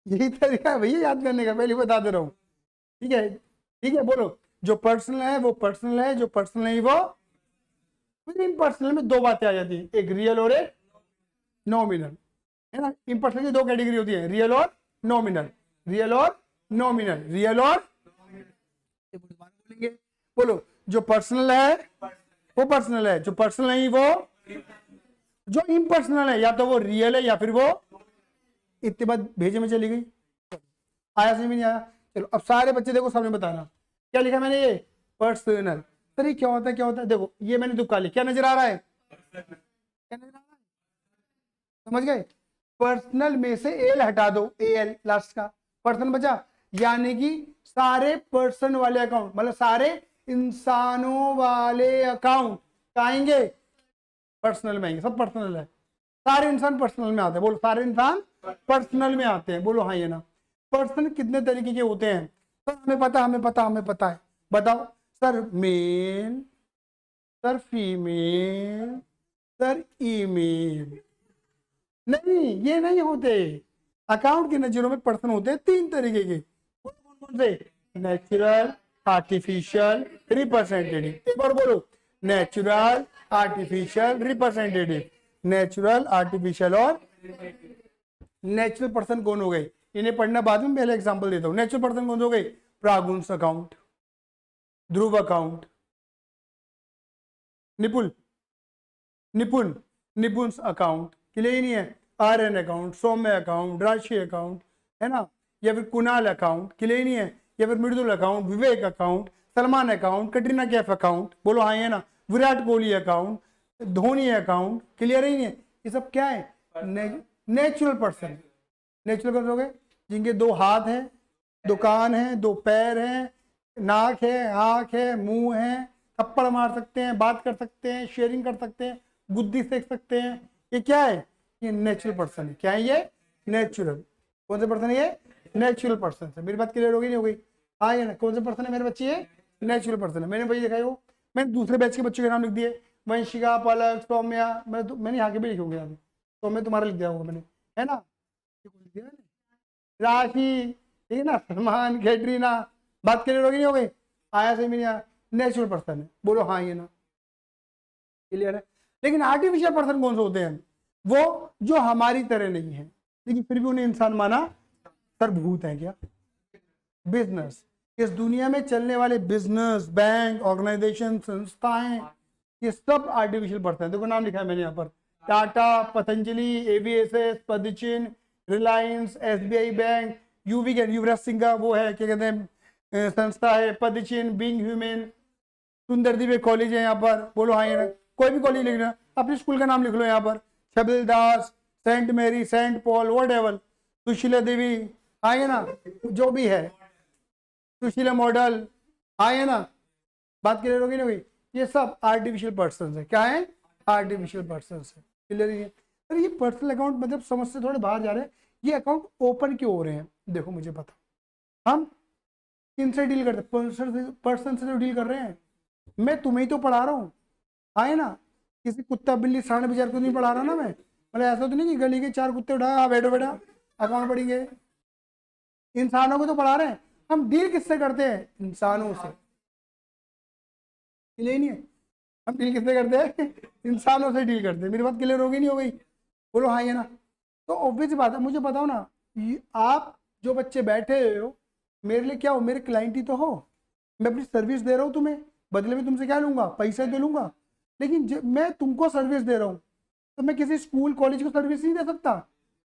यही तरीका है भैया याद करने का, पहले बता दे रहा हूं। ठीक है? ठीक है, बोलो, जो पर्सनल है वो पर्सनल है, जो पर्सनल नहीं वो इम्पर्सनल। में 2 बातें आ जाती है, एक रियल और एक नॉमिनल, है ना? इम्पर्सनल की 2 कैटेगरी होती है, रियल और नॉमिनल। रियल और नॉमिनल, रियल और बोलेंगे, बोलो जो पर्सनल है वो पर्सनल है, जो पर्सनल नहीं वो, जो इम्पर्सनल है या तो वो रियल है या फिर वो, इतने बाद भेजे में चली गई। आया समझ में नहीं आया? चलो अब सारे बच्चे देखो सामने बताना क्या लिखा मैंने, ये पर्सनल। सर ये क्या होता है, क्या होता है? देखो ये मैंने दुक्का लिखा, क्या नजर आ रहा है, क्या नजर आ रहा है, समझ गए? पर्सनल में से एल हटा दो, ए एल लास्ट का, पर्सन बचा। यानी कि सारे पर्सन वाले अकाउंट, मतलब सारे इंसानों वाले अकाउंट आएंगे पर्सनल में आएंगे, सब पर्सनल है, सारे इंसान पर्सनल में आते हैं। बोलो सारे इंसान पर्सनल में आते हैं, बोलो हाँ ये ना। पर्सन कितने तरीके के होते हैं सर? हमें पता, हमें पता है, बताओ sir. Male, sir female, sir email. नहीं ये नहीं होते, अकाउंट की नजरों में पर्सन होते हैं तीन तरीके के। कौन कौन से? Natural, artificial, representative. एक बार बोलो, natural, artificial, representative. Natural, artificial और नेचुरल पर्सन कौन हो गए? इन्हें पढ़ना बाद में, पहले एग्जांपल देता हूं। नेचुरल पर्सन कौन हो गए? प्रागुंस अकाउंट, ध्रुव अकाउंट, निपुण निपुण निपुण अकाउंट, क्लियर ही नहीं है? आर्यन अकाउंट, सौम्य अकाउंट, राशि अकाउंट, है ना? या फिर कुणाल अकाउंट, क्लियर ही नहीं है? या फिर Mridul account, Vivek account, Salman account, Katrina Kaif account, बोलो हाँ है ना? Virat Kohli account, Dhoni account, clear ही नहीं है? ये सब क्या है? Natural person. नेचुरल पर्सन हो गए जिनके दो हाथ हैं, दो कान हैं, दो पैर हैं, नाक है, आंख है, मुंह है, थप्पड़ मार सकते हैं, बात कर सकते हैं, शेयरिंग कर सकते हैं, बुद्धि सीख सकते हैं। ये क्या है? ये नेचुरल पर्सन है। क्या है ये? नेचुरल। कौन से पर्सन है ये? नेचुरल पर्सन है। मेरी बात क्लियर हो गई नहीं हो गई? हाँ ये ना, कौन से पर्सन है मेरे बच्चे? ये नेचुरल पर्सन है। मैंने भाई देखा है वो, मैंने दूसरे बैच के बच्चों के नाम लिख दिए, वंशिका, पलक, सौम्या। मैंने यहाँ के भी लिखे होंगे, यहाँ सौम्या तुम्हारा लिख दिया होगा मैंने, है ना? राशि, ठीक है ना? सलमान, कैटरीना। बात क्लियर हो गई नहीं हो गई? आया सही में नहीं आया? नेचुरल पर्सन है, बोलो हाँ ये ना, क्लियर है? लेकिन आर्टिफिशियल पर्सन कौन से होते हैं? वो जो हमारी तरह नहीं है लेकिन फिर भी उन्हें इंसान माना। सर्वभूत है क्या? बिजनेस, इस दुनिया में चलने वाले बिजनेस, बैंक, ऑर्गेनाइजेशन, संस्थाएं, ये सब आर्टिफिशियल पर्सन है। देखो नाम लिखा है मैंने यहाँ पर, टाटा, पतंजलि, एवीएसएस, पदचिन्ह, रिलायंस, एसबीआई बैंक, युवराज सिंह का वो है क्या कहते हैं संस्था है, पदचिन्ह, बीइंग ह्यूमन, सुंदरदीप कॉलेज है यहाँ पर, बोलो हाँ ये ना? कोई भी कॉलेज लिखना, अपने स्कूल का नाम लिख लो यहाँ पर, Chhabil Das, Saint Mary, Saint Paul, whatever, Sushila Devi, आए ना? जो भी है, सुशीला मॉडल, आए ना? बात क्लियर होगी ना भाई? ये सब आर्टिफिशियल पर्सन है। क्या है? आर्टिफिशियल पर्सन है। क्लियर है? सर ये पर्सनल अकाउंट मतलब समझ से थोड़े बाहर जा रहे हैं। ये अकाउंट ओपन क्यों हो रहे हैं? देखो मुझे पता, हम किनसे डील करते हैं? पर्सन से तो डील कर रहे हैं। मैं तुम्हें ही तो पढ़ा रहा हूँ, आए ना? किसी कुत्ता बिल्ली साढ़े बाजार को नहीं पढ़ा रहा ना मैं। मतलब ऐसा तो नहीं कि गली के चार कुत्ते उठाया, हाँ बैठो बेटा अकाउंट पढ़ेंगे। इंसानों को तो पढ़ा रहे हैं। हम डील किससे करते हैं? इंसानों से। क्लियर नहीं है? हम डील किससे करते हैं? इंसानों से डील करते हैं। मेरी बात क्लियर होगी नहीं हो गई? बोलो हाँ ये ना? तो ऑब्वियस बात है, मुझे बताओ ना, आप जो बच्चे बैठे हो मेरे लिए क्या हो? मेरे क्लाइंट ही तो हो। मैं अपनी सर्विस दे रहा हूँ तुम्हें, बदले में तुमसे क्या लूंगा? पैसे दे लूंगा। लेकिन मैं तुमको सर्विस दे रहा हूँ तो मैं किसी स्कूल कॉलेज को सर्विस नहीं दे सकता?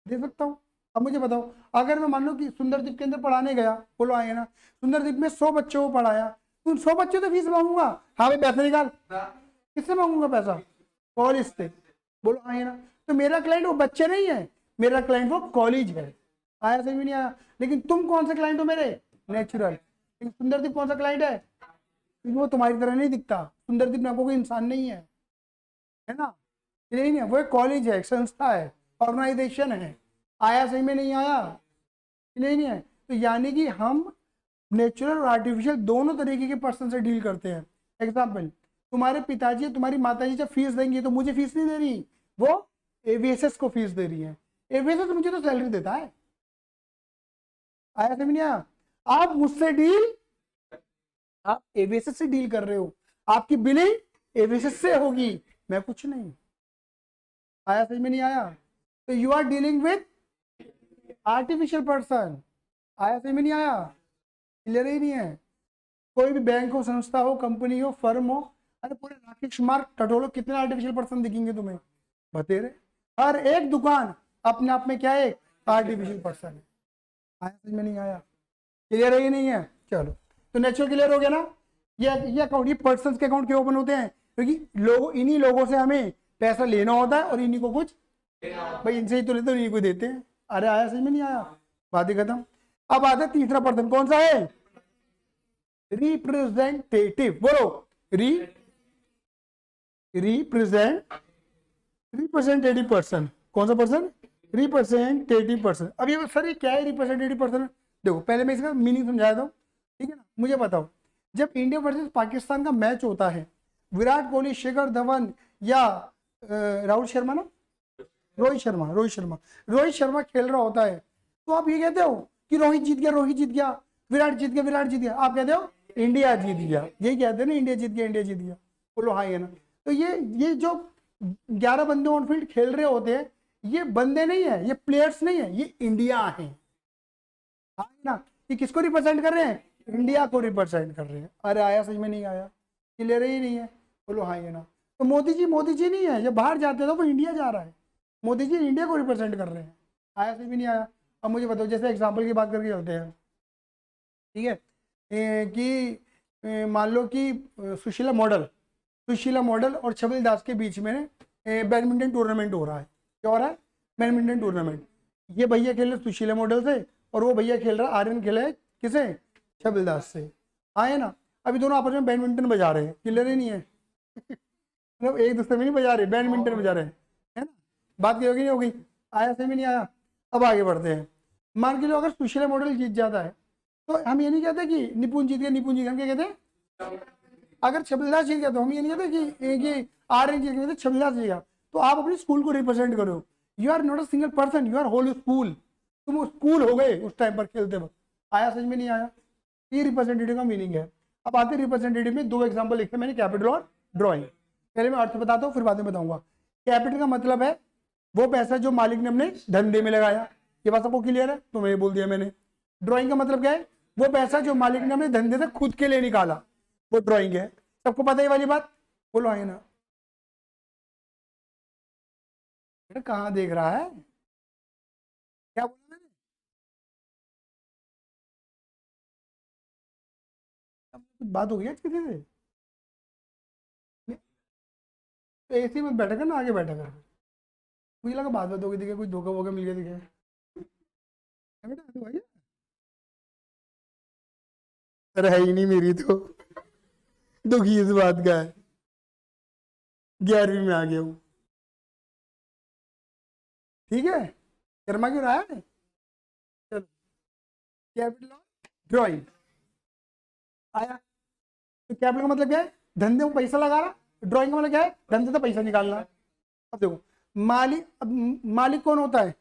दे सकता हूँ। अब मुझे बताओ, अगर मैं मान लो कि सुंदरदीप के अंदर पढ़ाने गया, बोलो आए ना, सुंदरदीप में 100 बच्चों को पढ़ाया, तो उन 100 बच्चों से फीस मांगूंगा? हाँ भाई पैसे निकाल। किससे मांगूंगा पैसा? कॉलेज से। बोलो आए ना? तो मेरा क्लाइंट वो बच्चे नहीं है, मेरा क्लाइंट वो कॉलेज है। आया सही में नहीं आया? लेकिन तुम कौन से क्लाइंट हो मेरे? नेचुरल। लेकिन सुंदरदीप कौन सा क्लाइंट है? क्योंकि वो तुम्हारी तरह नहीं दिखता। सुंदरदीप नाम का कोई इंसान नहीं है ना? नहीं है, वो एक कॉलेज है, एक संस्था है, ऑर्गेनाइजेशन है। आया सही में नहीं आया? नहीं है? तो यानी कि हम नेचुरल और आर्टिफिशियल दोनों तरीके के पर्सन से डील करते हैं। एग्जाम्पल, तुम्हारे पिताजी तुम्हारी माताजी जब फीस देंगी तो मुझे फीस नहीं दे रही, वो एवीएसएस को फीस दे रही है। एवीएसएस मुझे तो सैलरी देता है। आया समझ नहीं आया? आप मुझसे डील, आप एवीएसएस से डील कर रहे हो, आपकी बिलिंग एवीएसएस से होगी, मैं कुछ नहीं। आया समझ में नहीं आया? तो you are dealing with artificial person. आया समझ में नहीं आया? क्लियर ही नहीं है? कोई भी बैंक हो, संस्था हो, कंपनी हो, फर्म हो, अरे पूरे राकेश मार्क टटोलो, कितने आर्टिफिशियल पर्सन दिखेंगे तुम्हें, बतेरे। हर एक दुकान अपने आप में क्या है, एक आर्टिफिशियल पर्सन है। आया समझ में नहीं आया? क्लियर है कि नहीं है? चलो, तो नेचुरल क्लियर हो गया ना। ये अकाउंट, ये पर्सन के अकाउंट क्यों ओपन होते हैं? क्योंकि लोगों, इन्हीं लोगों से हमें पैसा लेना होता है और इन्हीं को कुछ, भाई इनसे ही तो लेते, इन्हीं को देते हैं। अरे आया समझ में नहीं आया? बात ही खत्म। अब आता है तीसरा पर्सन, कौन सा है? रिप्रेजेंटेटिव। बोलो, रिप्रेजेंटेटिव पर्सन। कौन सा पर्सन? Representative person. अब ये सर ये क्या है रिप्रेजेंटेटिव पर्सन? देखो पहले मैं इसका मीनिंग समझाया था, ठीक है ना। मुझे बताओ, जब इंडिया वर्सेस पाकिस्तान का मैच होता है, विराट कोहली, शिखर धवन या राहुल शर्मा ना, रोहित शर्मा खेल रहा होता है, तो आप ये कहते हो कि रोहित जीत गया, विराट जीत गया, आप कहते हो इंडिया जीत गया, यही कहते हैं ना, इंडिया जीत गया। बोलो हाँ है ना। तो ये जो 11 बंदे ऑन फील्ड खेल रहे होते हैं, ये बंदे नहीं है, ये प्लेयर्स नहीं है, ये इंडिया है, हाँ ना। ये किसको रिप्रेजेंट कर रहे हैं? इंडिया को रिप्रेजेंट कर रहे हैं। अरे आया समझ में नहीं आया? क्लियर ही नहीं है? बोलो हाँ ये ना। तो मोदी जी नहीं है, जब बाहर जाते हैं तो वो इंडिया जा रहा है, मोदी जी इंडिया को रिप्रेजेंट कर रहे हैं। आया समझ में नहीं आया? अब मुझे बताओ, जैसे एग्जाम्पल की बात करके चलते हैं, ठीक है, कि मान लो कि सुशीला मॉडल और छबिल दास के बीच में बैडमिंटन टूर्नामेंट हो रहा है। क्या हो रहा है? Badminton tournament. ये भैया खेल रहे सुशीला मॉडल से और वो भैया खेल रहा, आर्यन खेला है किसे? छबिल दास से। आए ना, अभी दोनों आपस में बैडमिंटन बजा रहे हैं, क्लियर ही नहीं है? मतलब एक दूसरे में नहीं बजा रहे, बैडमिंटन बजा रहे हैं, है ना। बात की होगी नहीं होगी? आया सही में नहीं आया? अब आगे बढ़ते हैं। मान के लो अगर सुशीला मॉडल जीत जाता है, तो हम ये नहीं कहते कि निपुण जीत गया, हम क्या कहते हैं? अगर छबिलदास जीत गया तो हम ये नहीं कहते कि आर्यन जीत गया, छबिलदास जीत गया। तो आप अपने स्कूल को रिप्रेजेंट करो। You are not a single person, you are whole school. तुम स्कूल हो गए उस टाइम पर खेलते वक्त। आया समझ में नहीं आया? ये रिप्रेजेंटेटिव का मीनिंग है। अब आते रिप्रेजेंटेटिव में 2 एग्जाम्पल लिखे मैंने, कैपिटल और ड्रॉइंग। पहले मैं अर्थ बताता हूँ, फिर बाद में बताऊंगा। कैपिटल का मतलब है वो पैसा जो मालिक ने अपने धंधे में लगाया। ये बात सबको क्लियर है? तो मैं बोल दिया मैंने। ड्रॉइंग का मतलब क्या है? वो पैसा जो मालिक ने अपने धंधे से खुद के लिए निकाला, वो ड्रॉइंग है। सबको पता है वाली बात? बोलो है ना। कहाँ देख रहा है? क्या बोला मैंने? कुछ बात हो गई आज किसी से? तो ऐसे में बैठा कर ना, आगे बैठा कर। मुझे लगा बात हो गई थी, कुछ धोखा वोखा मिल गया थी। बेटा तो भाई, अरे है ही नहीं मेरी, तो दुखी इस बात का है। 11वीं में आ गया हूँ, ठीक है। शर्मा क्यों रहा है? चलो, कैपिटल ड्रॉइंग आया। तो कैपिटल का मतलब क्या है? धंधे में पैसा लगा रहा। ड्रॉइंग का मतलब क्या है? धंधे से पैसा निकालना। अब देखो, मालिक कौन होता है?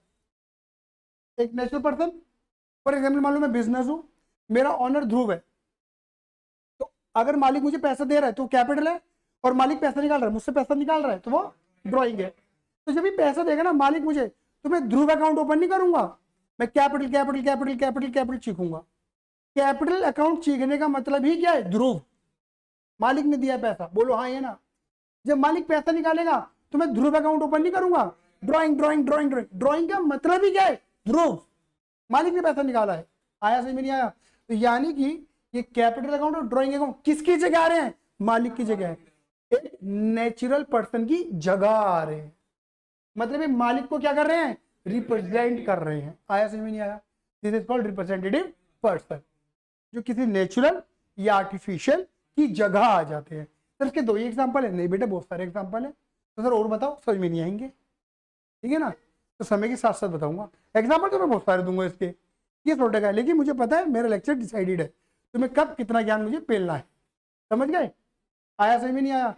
एक नेचुरल पर्सन। फॉर एग्जाम्पल मान लो मैं बिजनेस हूं, मेरा ऑनर ध्रुव है, तो अगर मालिक मुझे पैसा दे रहा है तो कैपिटल है, और मालिक पैसा निकाल रहा है, मुझसे पैसा निकाल रहा है, तो वो ड्रॉइंग है। तो जब भी पैसा देगा ना मालिक मुझे, तो मैं ध्रुव अकाउंट ओपन नहीं करूंगा, मैं कैपिटल चीखूंगा। कैपिटल अकाउंट चीखने का मतलब ही क्या है? ध्रुव, मालिक ने दिया पैसा। बोलो हाँ ये ना। जब मालिक पैसा निकालेगा तो मैं ध्रुव अकाउंट ओपन नहीं करूंगा। ड्रॉइंग का मतलब ही क्या है? ध्रुव, मालिक ने पैसा निकाला है। आया समझ में नहीं आया? तो यानी कि ये कैपिटल अकाउंट और ड्रॉइंग अकाउंट किसकी जगह आ रहे हैं? मालिक की जगह है, एक नेचुरल पर्सन की जगह आ रहे हैं। मतलब ये मालिक को क्या कर रहे हैं? रिप्रेजेंट कर रहे हैं। आया समझ में नहीं आया? This is called representative person, जो किसी नेचुरल या आर्टिफिशियल की जगह आ जाते हैं। सर इसके 2 ही एग्जाम्पल है? नहीं बेटा, बहुत सारे एग्जाम्पल है। तो सर और बताओ, समझ में नहीं आएंगे, ठीक है ना। तो समय के साथ साथ बताऊंगा। एग्जाम्पल तो मैं बहुत सारे दूंगा इसके, ये छोटे का है, लेकिन मुझे पता है मेरा लेक्चर डिसाइडेड है, तुम्हें कब कितना ज्ञान मुझे पेलना है। समझ गए? आया समझ में नहीं आया?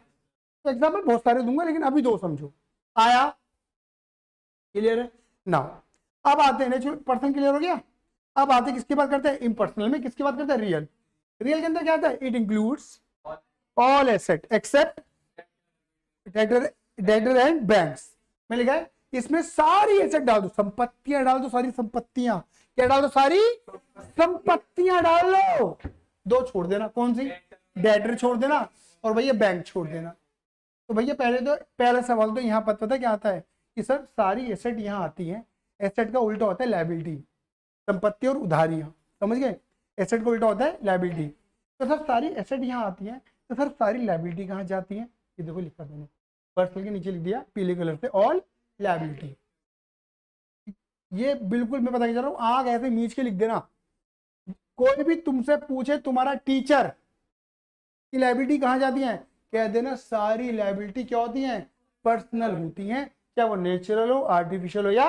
तो एग्जाम्पल बहुत सारे दूंगा, लेकिन अभी 2 समझो। आया? क्लियर है ना? अब आते हैं नेचुरल पर्सन, क्लियर हो गया। अब आते हैं किसकी बात करते हैं? इम्पर्सनल में किसकी बात करते हैं? रियल। रियल के अंदर क्या आता है? It includes all asset except debtor and banks. में लिखा है इसमें सारी एसेट डाल दो, संपत्तियां डाल दो, सारी संपत्तियां। क्या डाल दो? सारी संपत्तियां डाल लो। दो छोड़ देना, कौन सी, डेटर छोड़ देना और भैया बैंक छोड़ देना। तो भैया पहला सवाल तो यहाँ पता क्या आता है कि सर सारी एसेट यहाँ आती है, एसेट का उल्टा होता है लायबिलिटी, संपत्ति और उधारियां, समझ गए, एसेट का उल्टा होता है लायबिलिटी। तो सर सारी एसेट यहाँ आती है, तो सर सारी लायबिलिटी कहाँ जाती है, ये देखो लिखा मैंने, पर्सनल के नीचे लिख दिया पीले कलर से, ऑल लायबिलिटी। ये बिल्कुल मैं पता कर रहा हूँ, आग ऐसे मीच के लिख देना। कोई भी तुमसे पूछे तुम्हारा टीचर की लायबिलिटी कहाँ जाती है, कह देना सारी लायबिलिटी क्या होती है, पर्सनल होती है, चाहे वो नेचुरल हो, आर्टिफिशियल हो, या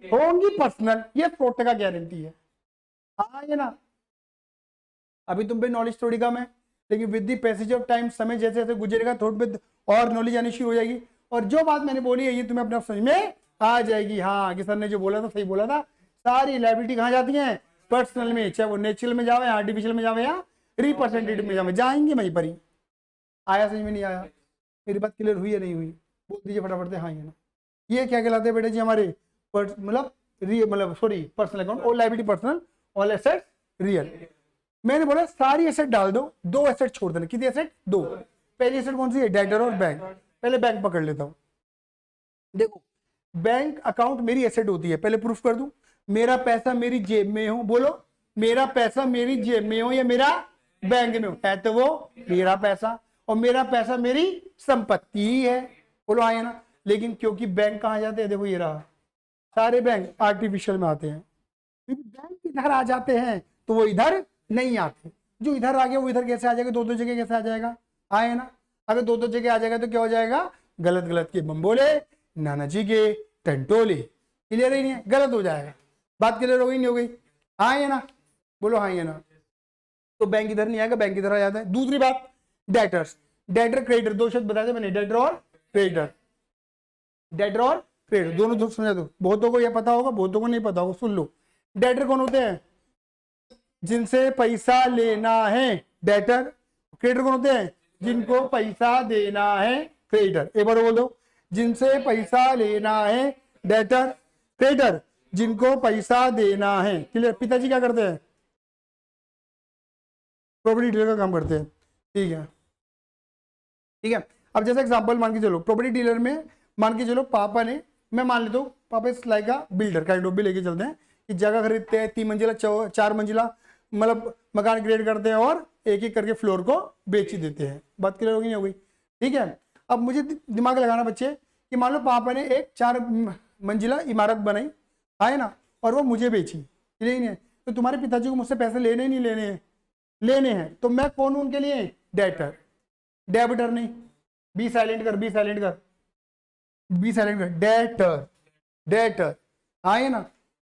होंगी पर्सनल। ये 100% गारंटी है। हाँ ये ना, अभी तुम पे नॉलेज थोड़ी कम है, लेकिन with the passage of time, समय जैसे जैसे गुजरेगा थोड़ी पे और नॉलेज आनी शुरू हो जाएगी, और जो बात मैंने बोली है ये तुम्हें अपने समझ में आ जाएगी। हाँ कि सर ने जो बोला था सही बोला था, सारी लायबिलिटी कहाँ जाती है, पर्सनल में, चाहे वो नेचुरल में जावे, आर्टिफिशियल में जावे, या रिप्रेजेंटेटिव में जावे, जाएंगे वहीं पर ही। आया समझ में नहीं आया, मेरी बात क्लियर हुई या नहीं हुई, बोल दीजिए फटाफट से हाँ या ना। ये क्या कहलाते हैं बेटे जी हमारे, मतलब sorry personal account, all liability personal, all assets real. मैंने बोला सारी एसेट डाल दो, दो एसेट छोड़ देना। कितनी एसेट, दो। पहली एसेट कौन सी है, डेटर और बैंक। पहले बैंक पकड़ लेता हूं। देखो बैंक अकाउंट मेरी एसेट होती है, पहले प्रूफ कर दूं, मेरा पैसा मेरी जेब में हो, बोलो मेरा पैसा मेरी जेब में हो या मेरा बैंक में हो, है तो वो मेरा पैसा, और मेरा पैसा मेरी संपत्ति ही है, बोलो आए ना। लेकिन क्योंकि बैंक कहाँ जाते हैं, देखो ये रहा, सारे बैंक आर्टिफिशियल में आते हैं, क्योंकि बैंक इधर आ जाते हैं तो वो इधर नहीं आते। जो इधर आ गया वो इधर कैसे आ जाएगा, दो दो जगह कैसे आ जाएगा, आए ना। अगर दो दो जगह आ जाएगा तो क्या हो जाएगा, गलत गलत के बम्बोले, नाना जी के टंटोले। क्लियर ही नहीं है, गलत हो जाएगा। बात क्लियर हो गई नहीं हो गई, आए ना, बोलो हाँ ये ना। तो बैंक इधर नहीं आएगा, बैंक इधर आ जाता है। दूसरी बात, डेटर्स, डेटर क्रेडिटर, दो शब्द बताए थे मैंने, डेटर और क्रेडिटर। डेटर और क्रेडिटर दोनों दोस्त समझा दो, बहुतों को यह पता होगा, बहुतों को नहीं पता होगा, सुन लो। डेटर कौन होते हैं, जिनसे पैसा लेना है, डेटर। क्रेडिटर कौन होते हैं, जिनको पैसा देना है, क्रेडिटर। एक बार बोल दो, जिनसे पैसा लेना है डेटर, क्रेडिटर जिनको पैसा देना है। क्लियर। पिताजी क्या करते हैं, प्रॉपर्टी डीलर का काम करते हैं, ठीक है ठीक है। अब जैसे एग्जांपल मान के चलो, प्रॉपर्टी डीलर में मान के चलो पापा ने, मैं मान लेता हूँ पापा इस लाइक का बिल्डर काइंड ऑफ भी लेके चलते हैं कि जगह खरीदते हैं, 3 मंजिला 4 मंजिला मतलब मकान क्रिएट करते हैं और एक एक करके फ्लोर को बेच ही देते हैं। बात क्लियर होगी नहीं होगी, ठीक है। अब मुझे दिमाग लगाना बच्चे कि मान लो पापा ने एक 4 मंजिला इमारत बनाई, आए ना, और वो मुझे बेची, ठीक है। तो तुम्हारे पिताजी को मुझसे पैसे लेने नहीं लेने हैं, लेने हैं, तो मैं कौन हूं उनके लिए, डेटर। डेबिटर नहीं, बी साइलेंट कर, बी साइलेंट कर, बी साइलेंट कर, डेटर, डेटर, आए ना।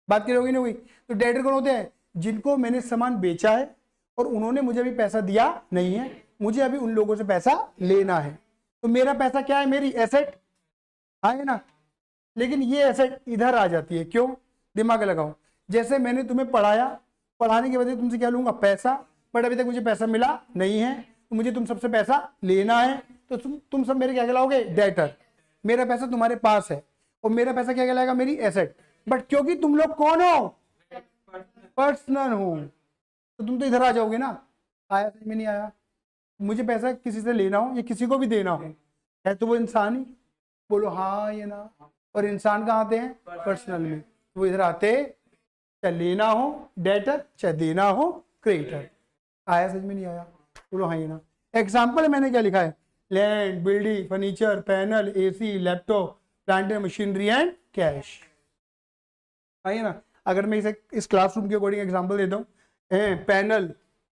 बात क्लियर होगी नहीं हुई। तो डेटर कौन होते हैं, जिनको मैंने सामान बेचा है और उन्होंने मुझे अभी पैसा दिया नहीं है, मुझे अभी उन लोगों से पैसा लेना है। तो मेरा पैसा क्या है, मेरी एसेट, आए ना। लेकिन ये एसेट इधर आ जाती है, क्यों, दिमाग लगाओ। जैसे मैंने तुम्हें पढ़ाया, पढ़ाने के बदले तुमसे क्या लूंगा, पैसा, बट अभी तक मुझे पैसा मिला नहीं है, तो मुझे तुम सबसे पैसा लेना है, तो तुम सब मेरे क्या कहलाओगे, डेटर। मेरा पैसा तुम्हारे पास है और मेरा पैसा क्या कहलाएगा, मेरी एसेट। बट क्योंकि तुम लोग कौन हो, पर्सनल हो, तो तुम तो इधर आ जाओगे ना। आया समझ में नहीं आया, मुझे पैसा किसी से लेना हो या किसी को भी देना हो, है तो वो इंसान ही, बोलो हाँ ये ना। और इंसान कहाँ आते हैं, पर्सनल में, वो इधर आते, चाहे लेना हो डेटर, चाहे देना हो क्रेडिटर। आया समझ में नहीं आया, बोलो हाँ ये ना। एग्जाम्पल मैंने क्या लिखा है, land, building, furniture, panel, AC, laptop, plant and machinery and cash. आइए ना। अगर मैं इसे इस क्लासरूम के अकॉर्डिंग एग्जाम्पल देता हूँ, panel,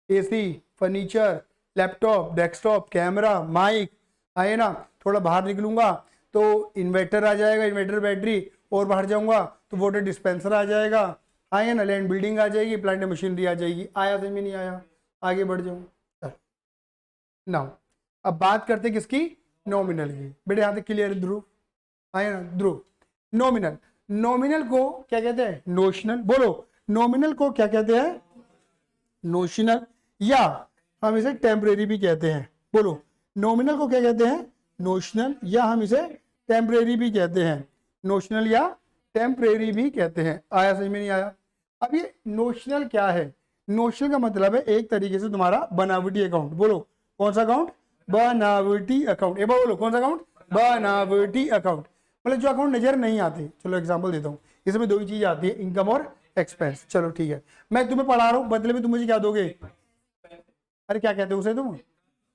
AC, furniture, laptop, desktop, camera, mic, आइए ना। थोड़ा बाहर निकलूंगा तो इन्वर्टर आ जाएगा, इन्वर्टर बैटरी, और बाहर जाऊंगा तो वाटर डिस्पेंसर आ जाएगा, आइए ना। लैंड बिल्डिंग आ जाएगी, प्लांट एंड मशीनरी आ जाएगी। आया समझ में नहीं आया, आगे बढ़ जाऊँ नाउ। अब बात करते हैं किसकी, नॉमिनल की। बेटे यहाँ तक क्लियर, ध्रुव आए ना, ध्रुव। नॉमिनल, नॉमिनल को क्या कहते हैं, नोशनल, बोलो नॉमिनल को क्या कहते हैं, नोशनल, या हम इसे टेम्परेरी भी कहते हैं। बोलो नॉमिनल को क्या कहते हैं, नोशनल, या हम इसे टेम्परेरी भी कहते हैं, नोशनल या टेम्परेरी भी कहते हैं। आया समझ में नहीं आया। अब ये नोशनल क्या है, नोशनल का मतलब है एक तरीके से तुम्हारा बनावटी अकाउंट। बोलो कौन सा अकाउंट? बनावटी अकाउंट। एक बार बोलो कौन सा अकाउंट? बनावटी अकाउंट। मतलब जो अकाउंट नजर नहीं आते। चलो एग्जांपल देता हूँ, इसमें दो ही चीज आती है, इनकम और एक्सपेंस। चलो ठीक है, मैं तुम्हें पढ़ा रहा हूँ, बदले में तुम मुझे क्या दोगे? अरे क्या कहते हो उसे तुम?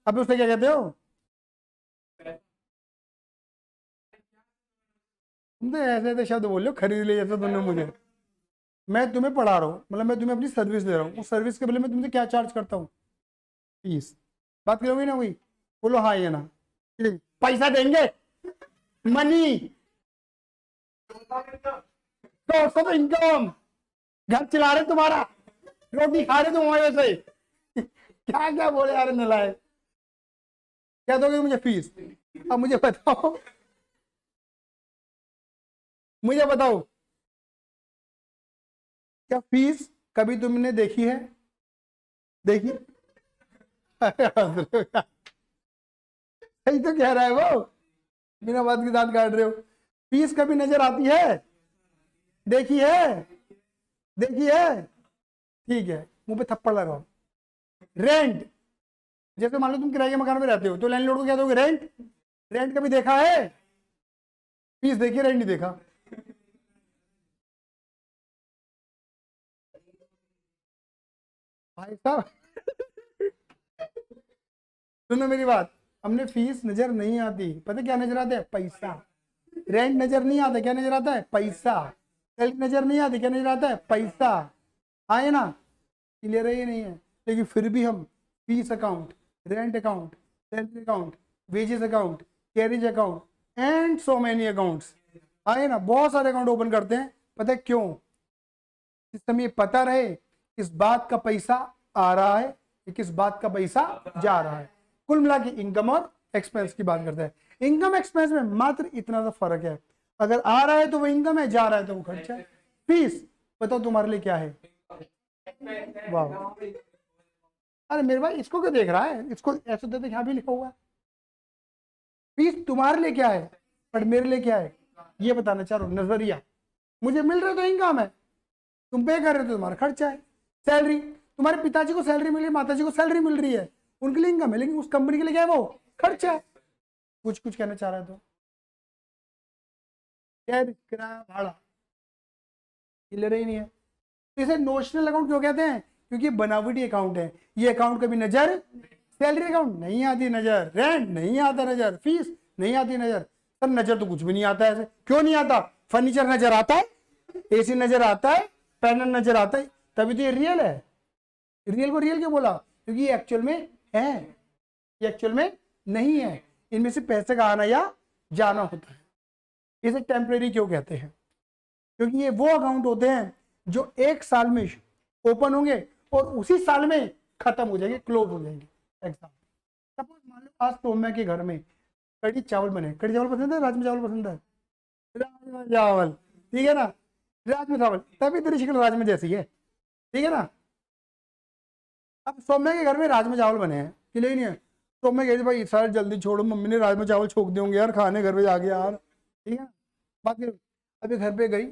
अबे उसे क्या कहते हो? तुम तो ऐसे ऐसे शब्द बोल रहे हो, खरीद ले जैसा तुमने मुझे। मैं तुम्हें पढ़ा रहा हूँ, मतलब मैं तुम्हें अपनी सर्विस दे रहा हूँ, उस सर्विस के बदले में तुमसे क्या चार्ज करता हूँ? फीस। बात करोगे ना कोई? बोलो हाँ या ना। पैसा देंगे, मनी, सोर्स ऑफ इनकम। घर चला रहे तुम्हारा, रोटी खा रहे तुम हमारे से। क्या क्या बोले यार नलायक। क्या दोगे मुझे फीस? अब मुझे बताओ, मुझे बताओ, क्या फीस कभी तुमने देखी है? देखी? सही तो कह रहा है वो, बिना बात की दांत काट रहे हो। फीस कभी नजर आती है? देखी है? देखी है? ठीक है, मुंह पे थप्पड़ लगाओ। रेंट, जैसे मान लो तुम किराए के मकान में रहते हो, तो लैंडलॉर्ड को क्या दोगे? रेंट। रेंट कभी देखा है? फीस देखी, रेंट नहीं देखा। भाई साहब सुनो मेरी बात, हमने फीस नजर नहीं आती, पता क्या नजर आता है? पैसा। रेंट नजर नहीं आता, क्या नजर आता है? पैसा। सैलरी नजर नहीं आती, क्या नजर आता है? पैसा। आए ना? क्लियर है ये नहीं है? लेकिन फिर भी हम fees account, rent account, salary account, wages account, carriage account and so many accounts, आए ना, बहुत सारे अकाउंट ओपन करते हैं। पता है क्यों? सिस्टम ये पता रहे किस बात का पैसा आ रहा है, किस बात का पैसा जा रहा है। कुल मिला के इनकम और एक्सपेंस की बात करते हैं। इनकम एक्सपेंस में मात्र इतना सा फर्क है, अगर आ रहा है तो वो इनकम है, जा रहा है तो वो खर्चा है। फीस बताओ तुम्हारे लिए क्या है? वाह, अरे मेरे भाई इसको क्यों देख रहा है? इसको ऐसे दे, यहाँ भी लिखा हुआ है। फीस तुम्हारे लिए क्या है, बट मेरे लिए क्या है, ये बताना चाह रहा हूँ। नजरिया, मुझे मिल रहा है तो इनकम है, तुम पे कर रहे हो तो तुम्हारा खर्चा है। सैलरी, तुम्हारे पिताजी को सैलरी मिल रही है, माताजी को सैलरी मिल रही है, उनके लिए इनकम है, लेकिन उस कंपनी के लिए क्या है? वो खर्चा है। कुछ कुछ कहना चाह रहा है तो क्या है? किराया भाड़ा, क्लियर ही नहीं है। तो इसे नोशनल अकाउंट क्यों कहते हैं? क्योंकि बनावटी अकाउंट है। ये अकाउंट कभी नजर, सैलरी अकाउंट नहीं आती नजर, रेंट नहीं आता नजर, फीस नहीं आती नजर। सर नजर तो कुछ भी नहीं आता ऐसे। क्यों नहीं आता? फर्नीचर नजर आता है, एसी नजर आता है, पैनल नजर आता है, तभी तो ये रियल है। रियल को रियल क्यों बोला? क्योंकि ये एक्चुअल में है, ये एक्चुअल में नहीं है। इनमें से पैसे का आना या जाना होता है। इसे टेम्परेरी क्यों कहते हैं? क्योंकि ये वो अकाउंट होते हैं जो एक साल में ओपन होंगे और उसी साल में खत्म हो जाएंगे, क्लोज हो जाएंगे। एग्जाम्पल, सपोज मान लो आज सौम्या के घर में कड़ी चावल बने। कड़ी चावल पसंद है, राजमा चावल पसंद है? राजमा चावल, ठीक है ना? राजमा चावल, तभी तेरी शक्ल राजमा जैसी है, ठीक है ना? अब सौम्या के घर में राजमा चावल बने हैं, कि नहीं है? सौम्या कहती भाई सर जल्दी छोड़ो, मम्मी ने राजमा चावल छोक दिए होंगे यार खाने घर पे जाके यार, ठीक है? बात करो, अभी घर पे गई,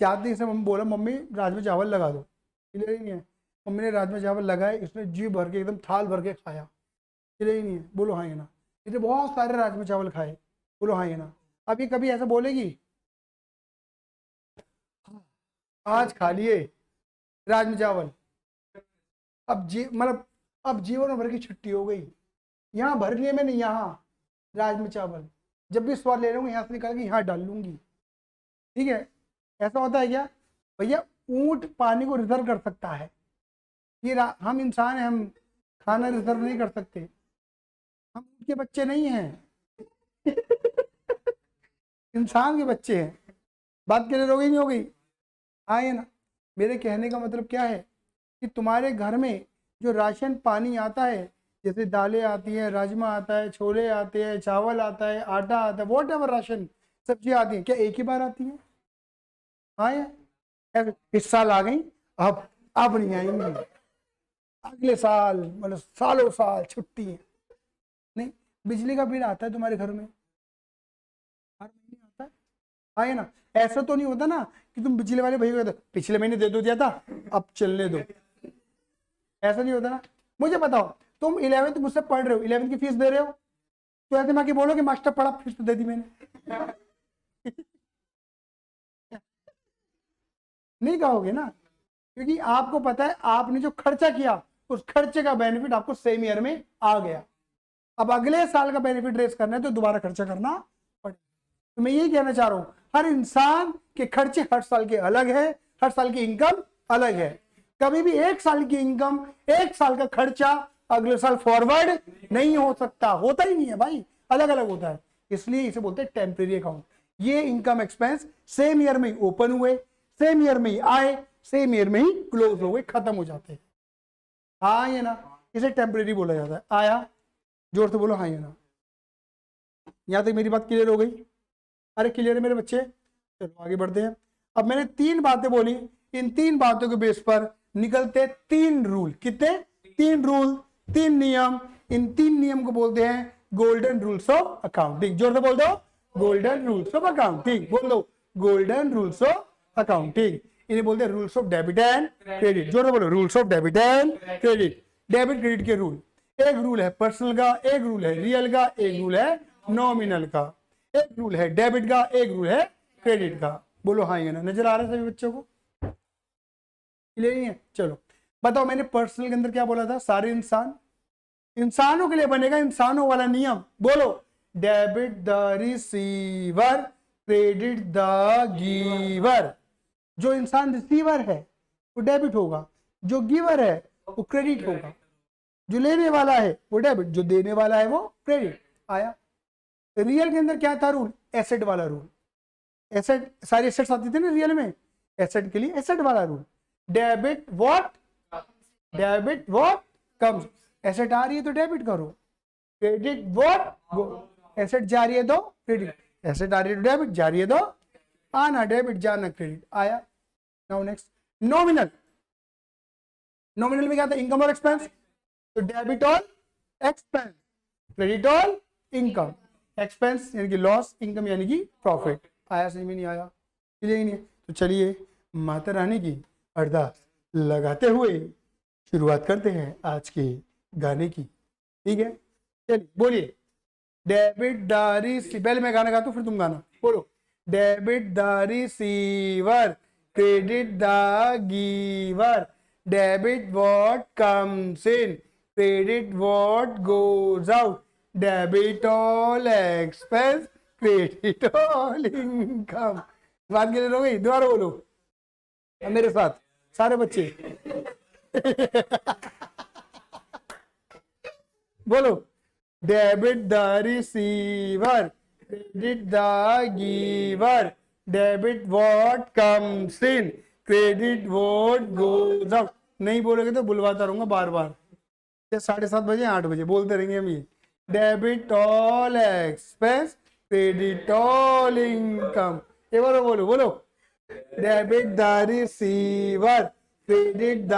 चाहते ही से मम्मी बोला मम्मी राजमा चावल लगा दो, क्लियर ही नहीं है? मम्मी ने राजमा चावल लगाए, इसने जी भर के एकदम थाल भर के खाया, क्लियर ही नहीं है? बोलो हाँ या ना? इसने बहुत सारे राजमा चावल खाए, बोलो हाँ या ना? अब ये कभी ऐसा बोलेगी? आज खा लिए राजमा चावल, अब जी मतलब अब जीवन भर की छुट्टी हो गई, यहाँ भर लिए मैंने, यहाँ राजमा चावल, जब भी स्वाद ले लूंगी यहाँ से निकाल के यहाँ डाल लूंगी, ठीक है? ऐसा होता है क्या भैया? ऊंट पानी को रिजर्व कर सकता है, ये हम इंसान हैं, हम खाना रिजर्व नहीं कर सकते, हम ऊंट के बच्चे नहीं हैं। इंसान के बच्चे हैं। बात क्लियर हो गई नहीं हो गई? आए ना? मेरे कहने का मतलब क्या है कि तुम्हारे घर में जो राशन पानी आता है, जैसे दालें आती हैं, राजमा आता है, छोले आते हैं, चावल आता है, आटा आता है, वॉट एवर राशन, सब्जी आती है, क्या एक ही बार आती है? आए? इस साल आ गई, अब नहीं आएंगी, अगले साल, मतलब सालों साल छुट्टी है। नहीं, बिजली का बिल आता है तुम्हारे घर में, हर महीने आता है, आए ना? ऐसा तो नहीं होता ना कि तुम बिजली वाले भैया को पिछले महीने दे दो दिया था, अब चलने दो, ऐसा नहीं होता ना। मुझे बताओ, तुम 11th मुझसे पढ़ रहे हो, 11th की फीस दे रहे हो, तो ऐसे मैं बोलो कि मास्टर पढ़ा, फीस तो दे दी मैंने। नहीं कहोगे ना, क्योंकि आपको पता है आपने जो खर्चा किया उस खर्चे का बेनिफिट आपको सेम ईयर में आ गया। अब अगले साल का बेनिफिट रेस करना है तो दोबारा खर्चा करना पड़ेगा। तो मैं यही कहना चाह रहा हूं, हर इंसान के खर्चे हर साल के अलग है, हर साल की इनकम अलग है। कभी भी एक साल की इनकम, एक साल का खर्चा अगले साल फॉरवर्ड नहीं हो सकता, होता ही नहीं है भाई, अलग अलग होता है। इसलिए इसे बोलते हैं टेम्परेरी अकाउंट। ये इनकम एक्सपेंस सेम ईयर में ही ओपन हुए, सेम ईयर में ही आए, सेम ईयर में ही क्लोज हो गए, खत्म हो जाते हैं। हाँ ये ना, इसे टेम्परेरी बोला जाता है। आया, जोर से बोलो हाँ ये ना। यहां तक मेरी बात क्लियर हो गई? अरे क्लियर है मेरे बच्चे? चलो आगे बढ़ते हैं। अब मैंने 3 बातें बोली, इन 3 बातों के बेस पर निकलते 3 रूल। कितने? 3 रूल, 3 नियम। इन 3 नियम को बोलते हैं गोल्डन रूल्स ऑफ अकाउंटिंग। जोर से बोल दो, गोल्डन रूल्स ऑफ अकाउंटिंग। बोल दो, गोल्डन रूल्स ऑफ अकाउंटिंग। इन्हें बोलते हैं rules of debit and credit. जोर से बोलो, rules of debit and credit. Debit credit के रूल, एक रूल है पर्सनल का, एक रूल है रियल का, एक रूल है नॉमिनल का। एक रूल है डेबिट का, एक रूल है क्रेडिट का। बोलो हाँ ये ना। नजर आ रहा है सभी बच्चों को? क्लियर नहीं है? चलो बताओ, मैंने पर्सनल के अंदर क्या बोला था? सारे इंसान, इंसानों के लिए बनेगा इंसानों वाला नियम। बोलो, debit the receiver, credit the giver. जो इंसान रिसीवर है वो डेबिट होगा, जो गिवर है वो क्रेडिट होगा। जो लेने वाला है वो डेबिट, जो देने वाला है वो क्रेडिट। आया? रियल के अंदर क्या था रूल? एसेट वाला रूल। एसेट, सारी एसेट्स आती थी ना रियल में, एसेट के लिए एसेट वाला rule. Debit what, debit what comes. Asset आ रही है तो डेबिट करो, क्रेडिट व्हाट गो। एसेट जा रही है तो क्रेडिट, एसेट आ रही है तो डेबिट, जा रही है तो आना डेबिट, जाना क्रेडिट। आया? Now next, nominal. नॉमिनल में क्या था? इनकम और एक्सपेंस। तो डेबिट और एक्सपेंस, क्रेडिट और इनकम। एक्सपेंस यानी कि लॉस, इनकम यानी कि प्रॉफिट। आया समझ में? नहीं आया? क्लियर ही नहीं है? तो चलिए माता रानी की अरदास लगाते हुए शुरुआत करते हैं आज के गाने की। ठीक है, चलिए बोलिए। डेबिट द रिसीवर, पहले मैं गाना गाता हूं फिर तुम गाना। बोलो, debit the receiver, credit the giver, debit what comes in, credit what goes out, debit all expense, credit all income. बात क्लियर हो गई? दोबारा बोलो अब मेरे साथ सारे बच्चे। बोलो, debit the receiver, credit the giver, debit what comes in, credit what goes out. नहीं बोलोगे तो बुलवाता रहूंगा बार बार, 7:30 बजे 8 बजे बोलते रहेंगे हम ये। Debit all expense, credit all income. एक बार बोलो, बोलो, debit the receiver, credit the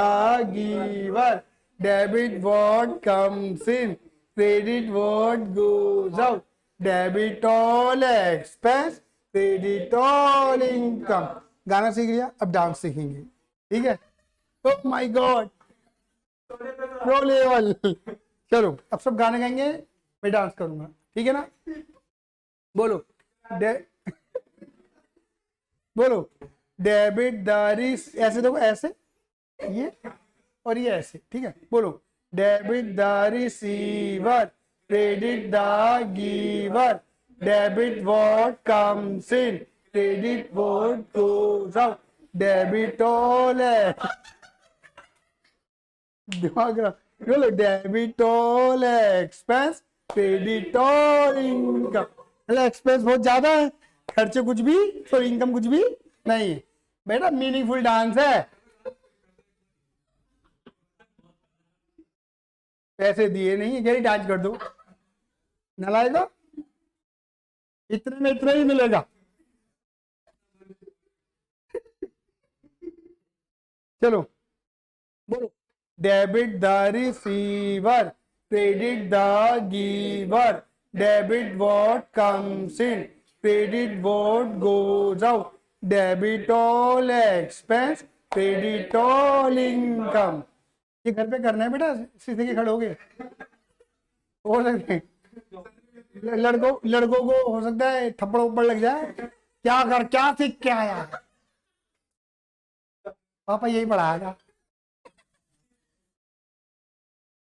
giver, debit what comes in, credit what goes out, debit all expense, credit all income. गाना सीख लिया, अब डांस सीखेंगे। ठीक है? Oh my God, pro level. चलो अब सब गाने गाएंगे, मैं डांस करूंगा। ठीक है ना? बोलो, बोलो, डेबिट द रिस, ऐसे देखो, ऐसे ये और ये ऐसे। ठीक है? बोलो, debit the receiver, credit the giver, debit what comes in, credit what goes out, debit all. दिमाग बोलो, debit all expense, credit all income. Expense बहुत ज्यादा है, खर्चे कुछ भी, सॉरी इनकम कुछ भी नहीं है। बेटा मीनिंगफुल डांस है। पैसे दिए नहीं, गरी डांस कर दो, नलाए दो, इतने में इतना ही मिलेगा। चलो बोलो, debit the receiver, credit the giver, debit what comes in, credit what goes out, debit all expense, credit all income. ये घर पे करना है बेटा, सीधे के खड़े हो गए हो सकते हैं। लड़कों को हो सकता है थप्पड़ उप्पड़ लग जाए, क्या सीख के आया, पापा यही पढ़ाया।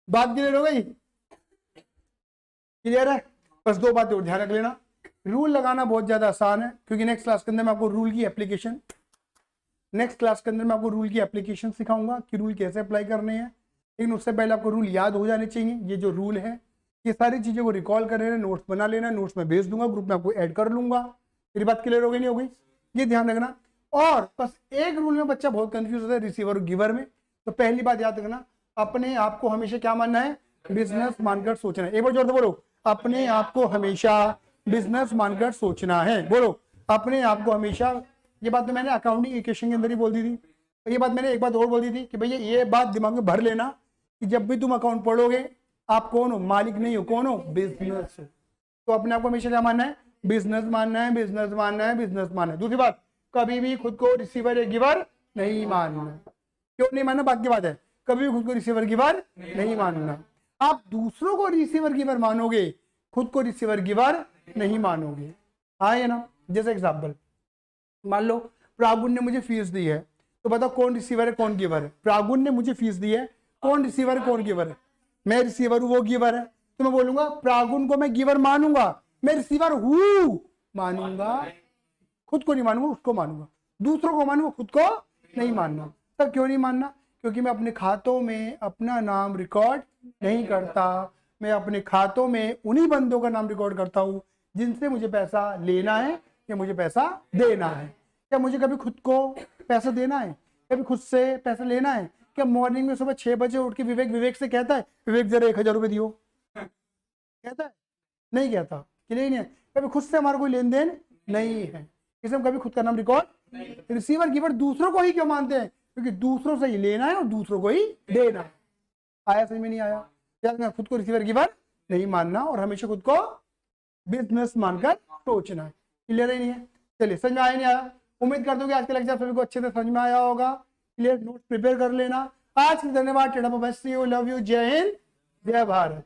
बात क्लियर हो गई? क्लियर है? बस दो बातें और ध्यान रख लेना। रूल लगाना बहुत ज्यादा आसान है, क्योंकि नेक्स्ट क्लास के अंदर मैं आपको रूल की एप्लीकेशन सिखाऊंगा कि रूल कैसे अप्लाई करने हैं। लेकिन उससे पहले आपको रूल याद हो जाने चाहिए। ये जो रूल है ये सारी चीज़ों को रिकॉल कर लेना, नोट्स बना लेना, नोट्स में भेज दूंगा, ग्रुप में आपको ऐड कर लूंगा। मेरी बात क्लियर हो गई नहीं हो गई? ये ध्यान रखना। और बस एक रूल में बच्चा बहुत कंफ्यूज होता है, रिसीवर और गिवर में। तो पहली बात याद रखना, अपने आप को हमेशा क्या मानना है? बिजनेस मानकर सोचना है। एक बार जोर से बोलो, अपने आप को हमेशा बिजनेस मानकर सोचना है। बोलो, अपने आप को हमेशा। ये बात तो मैंने अकाउंटिंग इक्वेशन के अंदर ही बोल दी थी। तो ये बात मैंने एक बात और बोल दी थी कि भैया ये बात दिमाग में भर लेना कि जब भी तुम अकाउंट पढ़ोगे, आप कौन हो? मालिक नहीं हो, कौन हो? बिजनेस हो। तो अपने आप को हमेशा क्या मानना है? बिजनेस मानना है, बिजनेस मानना है, बिजनेस मानना है। दूसरी बात, कभी भी खुद को रिसीवर या गिवर नहीं मानना। क्यों नहीं मानना? बात की बात है, कभी भी खुद को रिसीवर गिवर नहीं मानना। आप दूसरों को रिसीवर गिवर मानोगे, खुद को रिसीवर गिवर नहीं मानोगे। हाँ या ना? जैसे एग्जाम्पल मान लो प्रागुन ने मुझे फीस दी है, तो बताओ कौन रिसीवर है कौन गिवर है? प्रागुन ने मुझे फीस दी है, कौन रिसीवर है कौन गिवर है? मैं रिसीवर हूं, वो गिवर है। तो मैं बोलूंगा प्रागुन को मैं गिवर मानूंगा, मैं रिसीवर हूं मानूंगा, खुद को नहीं मानूंगा, उसको मानूंगा। दूसरों को मानूंगा, खुद को नहीं मानना। तब क्यों नहीं मानना? क्योंकि मैं अपने खातों में अपना नाम रिकॉर्ड नहीं करता। मैं अपने खातों में उन्हीं बंदों का नाम रिकॉर्ड करता हूं जिनसे मुझे पैसा लेना है या मुझे पैसा देना है। क्या मुझे कभी खुद को पैसा देना है, कभी खुद से पैसा लेना है? क्या मॉर्निंग में सुबह 6 बजे उठ के विवेक से कहता है विवेक जरा 1000 रुपये दियो? कहता है? नहीं कहता। क्लियर नहीं है? कभी खुद से हमारा कोई लेन देन नहीं है, इसलिए हम कभी खुद का नाम रिकॉर्ड। रिसीवर गिवर दूसरों को ही क्यों मानते हैं? क्योंकि दूसरों से ही लेना है और दूसरों को ही देना है। आया समझ में नहीं आया? क्या खुद को रिसीवर गिवर नहीं मानना और हमेशा खुद को बिजनेस मानकर सोचना है। क्लियर ही नहीं है? चलिए, समझ में आया नहीं आया? उम्मीद करता हूँ कि आज का लेक्चर सभी को अच्छे से समझ में आया होगा। क्लियर? नोट्स प्रिपेयर कर लेना। आज के धन्यवाद। टेढ़ा bye, see you, love you, जय हिंद, जय भारत।